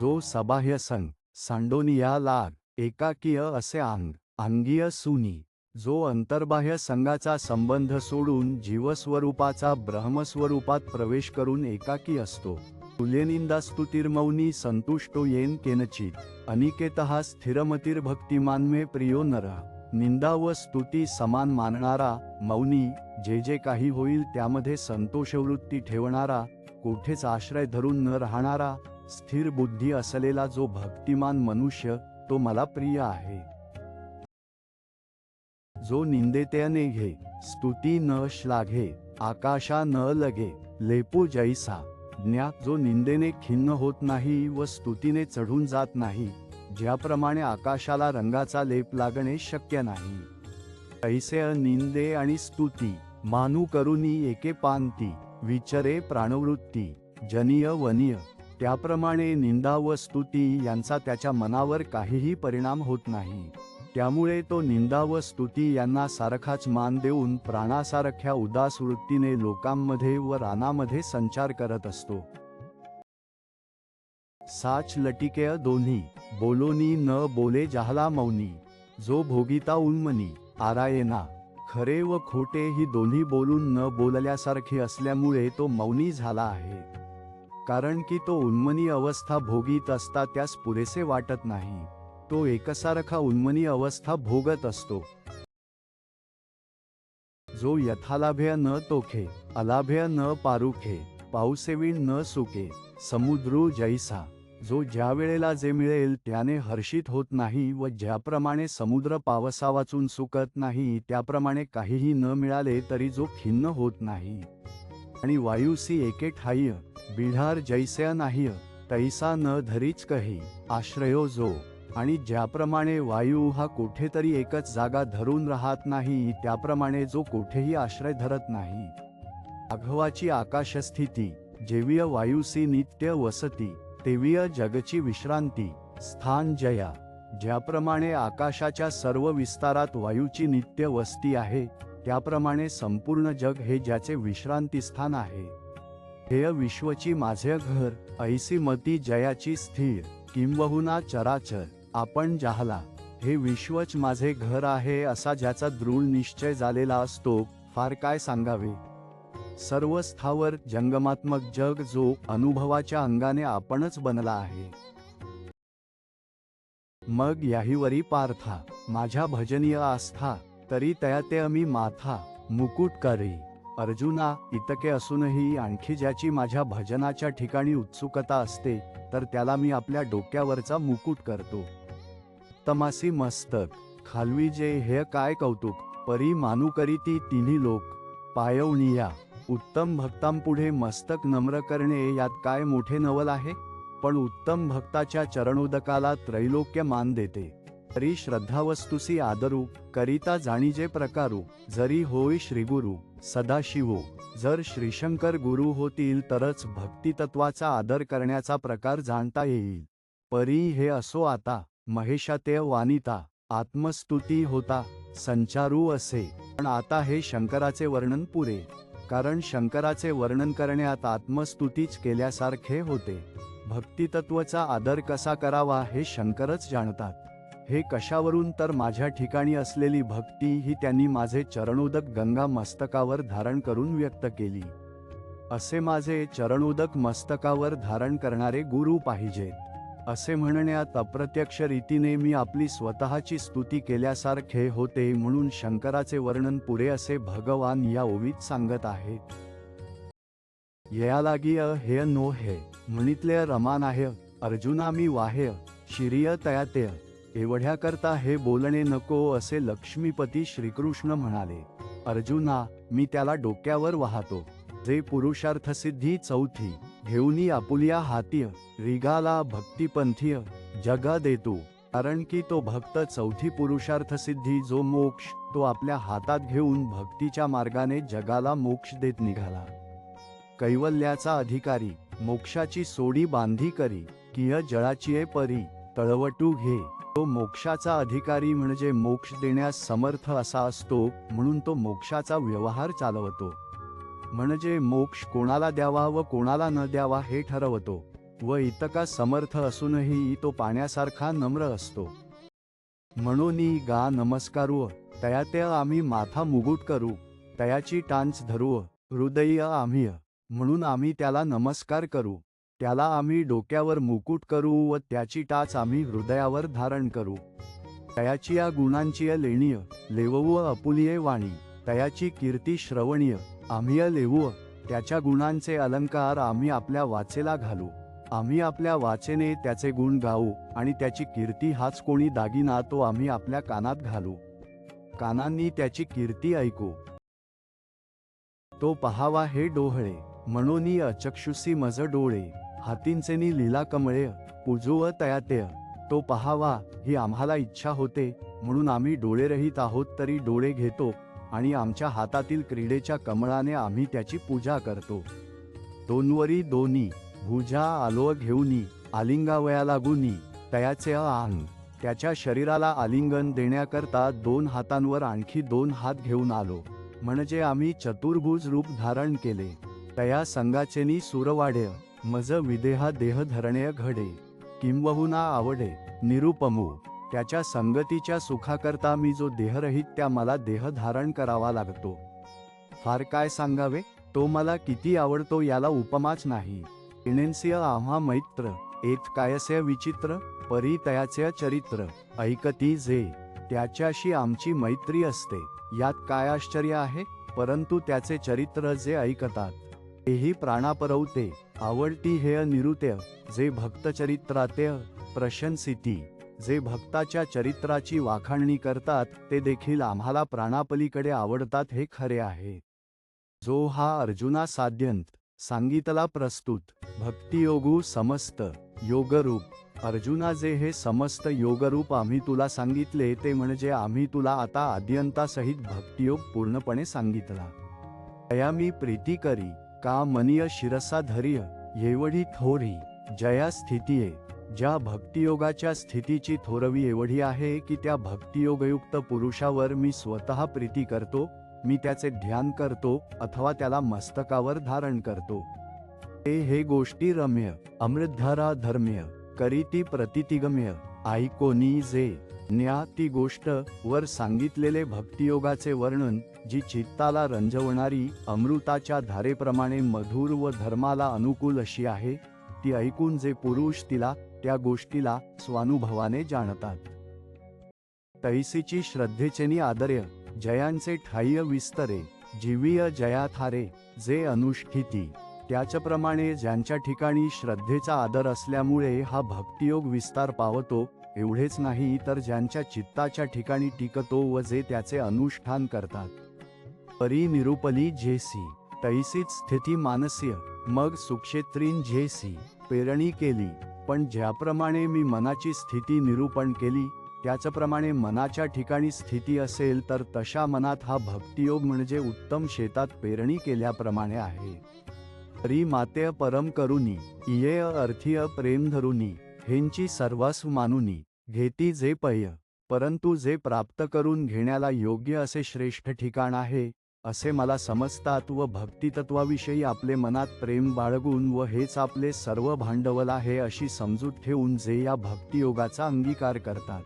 जो सबाह्य संग सांडोनिया लाग एकाकीय असे अंग अंगीय सुनी। जो अंतर्बाह्य संघाचा संबंध सोडून जीवस्वरूपाचा ब्रह्मस्वरूपात प्रवेश करून एकाकी असतो। तुल्यनिंदास्तुतिर्मौनी संतुष्टो येन केनचित, अनिकेतः स्थिरमतिर्भक्तिमान मे प्रियो नर। निंदा व स्तुती समान मानणारा मौनी, जे जे काही होईल त्यामध्ये संतोषवृत्ती ठेवणारा, कोठेच आश्रय धरून न राहणारा, स्थिर बुद्धी असलेला जो भक्तिमान मनुष्य तो मला प्रिय आहे। जो निंदेते नेघे स्तुती न श्लाघे आकाशा न लगे लेपू जैसा। ज्ञा, जो निंदेने खिन्न होत नाही व स्तुतीने चढून जात नाही, ज्याप्रमाणे आकाशाला रंगाचा लेप लागणे शक्य नाही तैसे निंदे आणि स्तुती मानू करुनी एके पांती विचरे प्राणवृत्ती जनीय वनीय। त्याप्रमाणे निंदा व स्तुती यांचा त्याच्या मनावर काहीही परिणाम होत नाही, त्यामुळे तो निंदा व स्तुती यांना सारखाच मान देऊन प्राणासारख्या उदास वृत्तीने लोकांमध्ये व रानामध्ये संचार करत असतो। साच लटिकेय दोन्ही बोलोनी न बोले जाहला मौनी। जो भोगिता उन्मनी आरायना, खरे व खोटे ही दोन्ही बोलून न बोलल्यासारखी असल्यामुळे तो मौनी झाला आहे। कारण की तो उन्मनी अवस्था भोगीत असता त्यास पुरेसे वाटत नाही, तो एकसारखा उन्मनी अवस्था भोगत असतो। जो यथालाभ्य न तोखे अलाभ्य न पारुखे पाऊसेवीण न सुके समुद्रू जैसा। जो ज्या वेळेला जे मिळेल त्याने हर्षित होत नाही व ज्याप्रमाणे समुद्र पावसा वाचून सुकत नाही त्याप्रमाणे काहीही न मिळाले तरी जो खिन्न होत नाही। आणि वायुसी एके ठाय्य बिढार जैसे नाह्य तैसा न धरीच कही आश्रयो जो। आणि ज्याप्रमाणे वायू हा कुठेतरी एकच जागा धरून राहत नाही त्याप्रमाणे जो कोठेही आश्रय धरत नाही। आघवाची आकाशस्थिती जेवीय वायुसी नित्य वसती तेवीय जगची विश्रांती स्थान जया। ज्याप्रमाणे आकाशाच्या सर्व विस्तारात वायूची नित्य वस्ती आहे त्याप्रमाणे संपूर्ण जग हे ज्याचे विश्रांती स्थान आहे। हेय विश्वची माझे घर ऐसी मती जयाची स्थिर किंबहुना चराचर आपण जाहला। हे विश्वच माझे घर आहे असा ज्याचा दृढ निश्चय झालेला असतो, फार काय सांगावे। सर्व स्थावर जंगमात्मक जग जो अनुभवाच्या अंगाने आपणच बनला आहे। मग याहीवरी पार्था माझ्या भजनीय आस्था तरी तया ते अमी माथा मुकुट करी। अर्जुना, इतके असूनही आणखी ज्याची माझ्या भजनाच्या ठिकाणी उत्सुकता असते, तर त्याला मी आपल्या डोक्यावरचा मुकुट करतो. तमासी मस्तक खालवी जे हे काय कौतुक, परी मानू करीती तिन्ही लोक. पायवणिया उत्तम भक्तांपुढे मस्तक नम्र करणे यात काय मोठे नवल आहे. पण उत्तम भक्ताच्या चरणोदकाला त्रैलोक्य मान देते. तरी श्रद्धावस्तुसी आदरू, करिता जाणीजे प्रकारू. जरी होय श्रीगुरु सदाशिवो, जर श्रीशंकर गुरु होतील तरच भक्तितत्वाचा आदर करण्याचा प्रकार जाणता येईल. परी हे असो आता, महेशाते वानिता आत्मस्तुती होता संचारू असे. पण आता हे शंकराचे वर्णन पुरे, कारण शंकराचे वर्णन करण्यात आत्मस्तुतीच केल्यासारखे होते. भक्तितत्वाचा आदर कसा करावा हे शंकरच जाणतात. हे कशावरून, तर माझ्या ठिकाणी असलेली भक्ती ही त्यांनी माझे चरणोदक गंगा मस्तकावर धारण करून व्यक्त केली. असे माझे चरणोदक मस्तकावर धारण करणारे गुरु पाहिजेत. असे म्हणण्यात अप्रत्यक्ष रीतीने मी आपली स्वतःची स्तुती केल्यासारखे होते, म्हणून शंकराचे वर्णन पुरे असे भगवान या ओवीत सांगत आहेत. ययालागी हे नो हे म्हणितले रमान आहे, अर्जुना मी वाह्य शिरिय तयाते. एवढ्याकरता हे बोलणे नको असे लक्ष्मीपती श्रीकृष्ण म्हणाले. अर्जुना, मी त्याला डोक्यावर वाहतो, जे पुरुषार्थसिद्धी चौथी घेऊनी आपुल्या हातीय. रिगाला भक्तिपंथीय जगा देतो, कारण की तो भक्त चौथी पुरुषार्थसिद्धी जो मोक्ष, तो आपल्या हातात घेऊन भक्तीच्या मार्गाने जगाला मोक्ष देत निघाला. कैवल्याचा अधिकारी मोक्षाची सोडी बांधी करी, किय जळाची परी तळवटू घे. तो मोक्षाचा अधिकारी म्हणजे मोक्ष देण्यास समर्थ असा असतो, म्हणून तो मोक्षाचा व्यवहार चालवतो. म्हणजे मोक्ष कोणाला द्यावा व कोणाला न द्यावा हे ठरवतो. व इतका समर्थ असूनही तो पाण्यासारखा नम्र असतो. म्हणून गा नमस्कारू, तयाते आम्ही माथा मुगुट करू. तयाची टांच धरू, हृदय आम्ही, म्हणून आम्ही त्याला नमस्कार करू. त्याला आम्ही डोक्यावर मुकुट करू व त्याची टाच आम्ही हृदयावर धारण करू. तयाची या गुणांची लेणीय लेवू अपुलिये वाणी. तयाची कीर्ती श्रवणीय आम्ही लेवू. त्याच्या गुणांचे अलंकार आम्ही आपल्या वाचेला घालू. आम्ही आपल्या वाचेने त्याचे गुण गाऊ, आणि त्याची कीर्ती हाच कोणी दागिना तो आम्ही आपल्या कानात घालू. कानांनी त्याची कीर्ती ऐकू. तो पहावा हे डोहळे, म्हणून अचक्षुसी मज डोळे. हातींचेनी लीला कमळे, पूजोव तयातेय. तो पहावा ही आम्हाला इच्छा होते, म्हणून आम्ही डोळे रहित आहोत तरी डोळे घेतो, आणि आमच्या हातातील क्रीडेच्या कमळाने आम्ही त्याची पूजा करतो. दोनवरी दोन्ही भुजा आलो घेऊनी, आलिंगावया लागूनी. तयाचे अंग, त्याच्या शरीराला आलिंगन देण्याकरता 2 हातांवर आणखी 2 हात घेऊन आलो, म्हणजे आम्ही चतुर्भुज रूप धारण केले. तया संगाचेनी सुरवाढ्य, मज विदेहा देह धरणे घडे. किंबहुना आवडे निरुपमू, त्याच्या संगतीच्या सुखाकरता मी जो देहरहित त्या मला देह धारण करावा लागतो. फार काय सांगावे, तो मला किती आवडतो याला उपमाच नाही. इणेन्सिय आम्हा मैत्र, एत कायसे विचित्र. परी तयाचे चरित्र ऐकती जे, त्याच्याशी आमची मैत्री असते, यात काय आश्चर्य आहे. परंतु त्याचे चरित्र जे ऐकतात तेही प्राणापरवते. आवडती हे निरुत्य, जे भक्तचरित्राते प्रशंसिती. जे भक्ताच्या चरित्राची वाखाणणी करतात ते देखील आम्हाला प्राणापलीकडे आवडतात, हे खरे आहे. जो हा अर्जुना साध्यंत सांगितला प्रस्तुत, भक्तियोगू समस्त योगरूप. अर्जुना, जे हे समस्त योगरूप आम्ही तुला सांगितले ते म्हणजे आम्ही तुला आता आद्यंतासहित भक्तियोग पूर्णपणे सांगितला. तया मी प्रीती करी, का मनीय शिरसा धैर्य. एवढी थोरी जया स्थितीये, ज्या भक्तियोगाच्या स्थितीची थोरवी एवढी आहे की त्या भक्तियोगयुक्त पुरुषावर मी स्वतः प्रीती करतो. मी त्याचे ध्यान करतो अथवा त्याला मस्तकावर धारण करतो. हे गोष्टी रम्य अमृतधारा धर्म्य करीती प्रतितिगम्य. ऐकोनी जे न्या ती गोष्ट वर सांगितलेले भक्तियोगाचे वर्णन, जी चित्ताला रंजवणारी अमृताच्या धारेप्रमाणे मधुर व धर्माला अनुकूल अशी आहे, ती ऐकून जे पुरुष तिला त्या गोष्टीला स्वानुभवाने जाणतात. तैसीची श्रद्धेचेनी आदर्य, जयांचे ठाय्य विस्तरे. जीवीय जया थारे जे अनुष्ठिती, त्याचप्रमाणे ज्यांच्या ठिकाणी श्रद्धेचा आदर असल्यामुळे हा भक्तियोग विस्तार पावतो, एवढेच नाही तर ज्यांच्या चित्ताच्या ठिकाणी टिकतो व जे त्याचे अनुष्ठान करतात. परी निरुपली जेसी तैसीच स्थिती मानस्य, मग सुक्षेत्रीन जेसी पेरणी केली. पण ज्याप्रमाणे मी मनाची स्थिती निरूपण केली, त्याचप्रमाणे मनाच्या ठिकाणी स्थिती असेल तर तशा मनात हा भक्तियोग म्हणजे उत्तम शेतात पेरणी केल्याप्रमाणे आहे. परी मातेय परम करुनी, इये अर्थीय प्रेम धरुनी, हेंची सर्वस्व मानुनी, घेती जे पय. परंतु जे प्राप्त करून घेण्याला योग्य असे श्रेष्ठ ठिकाण आहे असे मला समजतात व भक्तितत्वाविषयी आपले मनात प्रेम बाळगून व हेच आपले सर्व भांडवल आहे अशी समजूत ठेवून जे या भक्तियोगाचा अंगीकार करतात.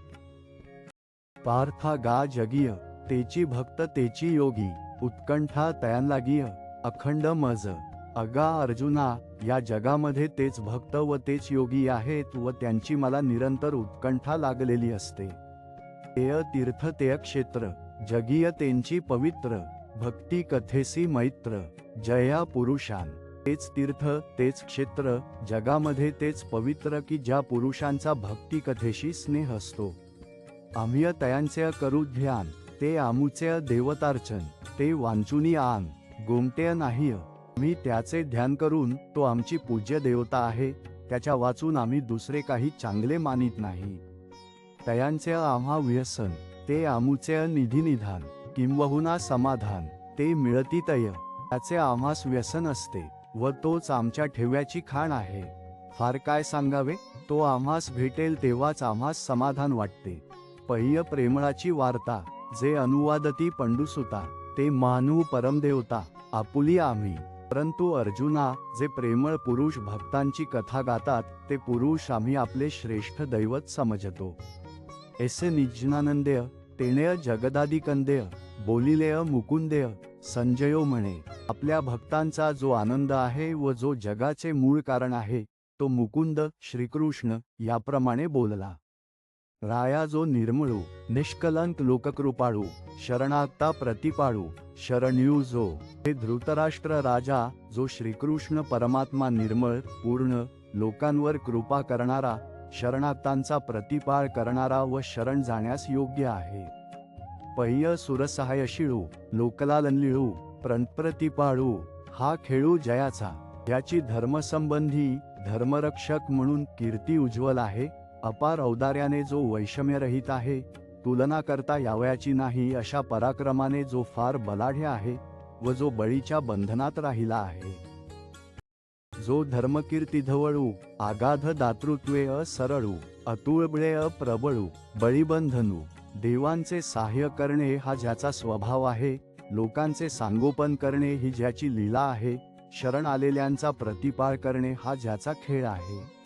पार्था गा जगीय तेची भक्त तेची योगी, उत्कंठा तयान लागीय अखंड मज. अगा अर्जुना, या जगामध्ये तेच भक्त व तेच योगी आहेत व त्यांची मला निरंतर उत्कंठा लागलेली असते. तेय तीर्थ तेय क्षेत्र, जगीय तेंची पवित्र, भक्ती कथेसी मैत्र, जया पुरुषान. तेच तीर्थ तेच क्षेत्र जगामध्ये तेच पवित्र की ज्या पुरुषांचा भक्ती कथेशी स्नेह असतो. आम्ही तयांचे करू ध्यान, ते आमुचे देवतार्चन, ते वांचुनी आन गोमटेय नाही. मी त्याचे ध्यान करून तो आमची पूज्य देवता आहे, त्याच्या वाचून आम्ही दुसरे काही चांगले मानित नाही. तयांचे आम्हा व्यसन, ते आमुचे निधी निधान, किंबहुना समाधान, ते मिळती तय. त्याचे आम्हास व्यसन असते व तोच आमच्या ठेव्याची खाण आहे. फार काय सांगावे, तो आम्हास भेटेल तेव्हाच आम्हास समाधान वाटते. पहिय प्रेमळाची वार्ता, जे अनुवादती पंडुसुता, ते मानू परमदेवता आपुली आम्ही. परंतु अर्जुना, जे प्रेमळ पुरुष भक्तांची कथा गातात ते पुरुष आम्ही आपले श्रेष्ठ दैवत समजतो. एसे निज्ञानंदेय तेनेय जगदादिकंदेय, बोलिलेय मुकुंदेय. संजयो म्हणे, आपल्या भक्तांचा जो आनंद आहे व जो जगाचे मूळ कारण आहे तो मुकुंद श्रीकृष्ण याप्रमाणे बोलला. राया जो निर्मळू निष्कलंक लोककृपाळू, शरणागता प्रतिपाळू शरण्यू जो. हे धृतराष्ट्र राजा, जो श्रीकृष्ण परमात्मा निर्मळ पूर्ण लोकांवर कृपा करणारा, शरणागतांचा प्रतिपाळ करणारा व शरण जाण्यास योग्य आहे. पहिय सुरसहायशिळू लोकलालनलिळू प्रतिपाळू, हा खेळू जयाचा. याची धर्मसंबंधी धर्मरक्षक म्हणून कीर्ती उज्ज्वल आहे. अपार औदार्याने जो वैषम्यरहित आहे, तुलना करता यावयाची नाही अशा पराक्रमाने जो फार बलाढ्य आहे व जो बळीच्या बंधनात राहिला आहे. जो धर्मकीर्ती धवळू आगाध दातृत्वे सरळू, अतुळबळे प्रबळू बळीबंधनू. देवांचे सहाय्य करणे हा ज्याचा स्वभाव आहे, लोकांचे सांगोपन करणे ही ज्याची लीला आहे, शरण आलेल्यांचा प्रतिपाळ करणे हा ज्याचा खेळ आहे.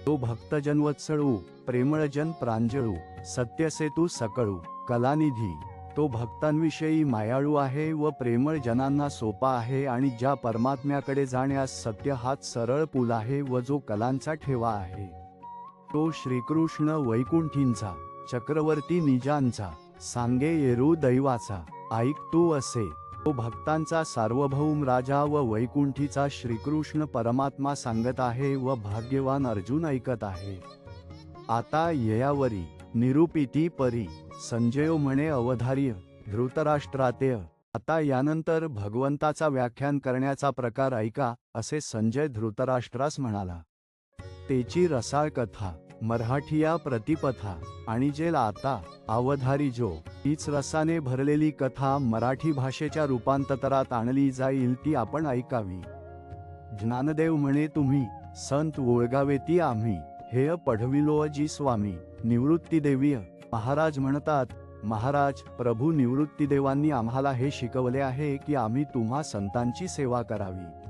तो भक्तजनवत्सळू प्रेमळजन प्रांजळू, सत्यसेतू सकळू कलानिधी. तो भक्तांविषयी मायाळू आहे व प्रेमळ जनांना सोपा आहे आणि ज्या परमात्म्याकडे जाण्यास सत्य हाच सरळ पूल आहे व जो कलांचा ठेवा आहे. तो श्रीकृष्ण वैकुंठींचा चक्रवर्ती निजांचा, सांगे येरू दैवाचा ऐक तू असे. तो भक्तांचा सार्वभौम राजा व वैकुंठीचा श्रीकृष्ण परमात्मा सांगत आहे व भाग्यवान अर्जुन ऐकत आहे. आता ययावरी निरूपिती परी, संजयो म्हणे अवधार्य धृतराष्ट्रातेय. आता यानंतर भगवंताचा व्याख्यान करण्याचा प्रकार ऐका, असे संजय धृतराष्ट्रास म्हणाला. तेची रसाळ कथा मराठीया प्रतिपथा आणि जेल आता अवधारी जो. हीच रसाने भरलेली कथा मराठी भाषेच्या रूपांतरात आणली जाईल ती आपण ऐकावी. ज्ञानदेव म्हणे, तुम्ही संत ओळगावे ती आम्ही, हेय पढविलो जी स्वामी निवृत्तीदेवीय. महाराज म्हणतात, महाराज प्रभू निवृत्तीदेवांनी आम्हाला हे शिकवले आहे की आम्ही तुम्हा संतांची सेवा करावी.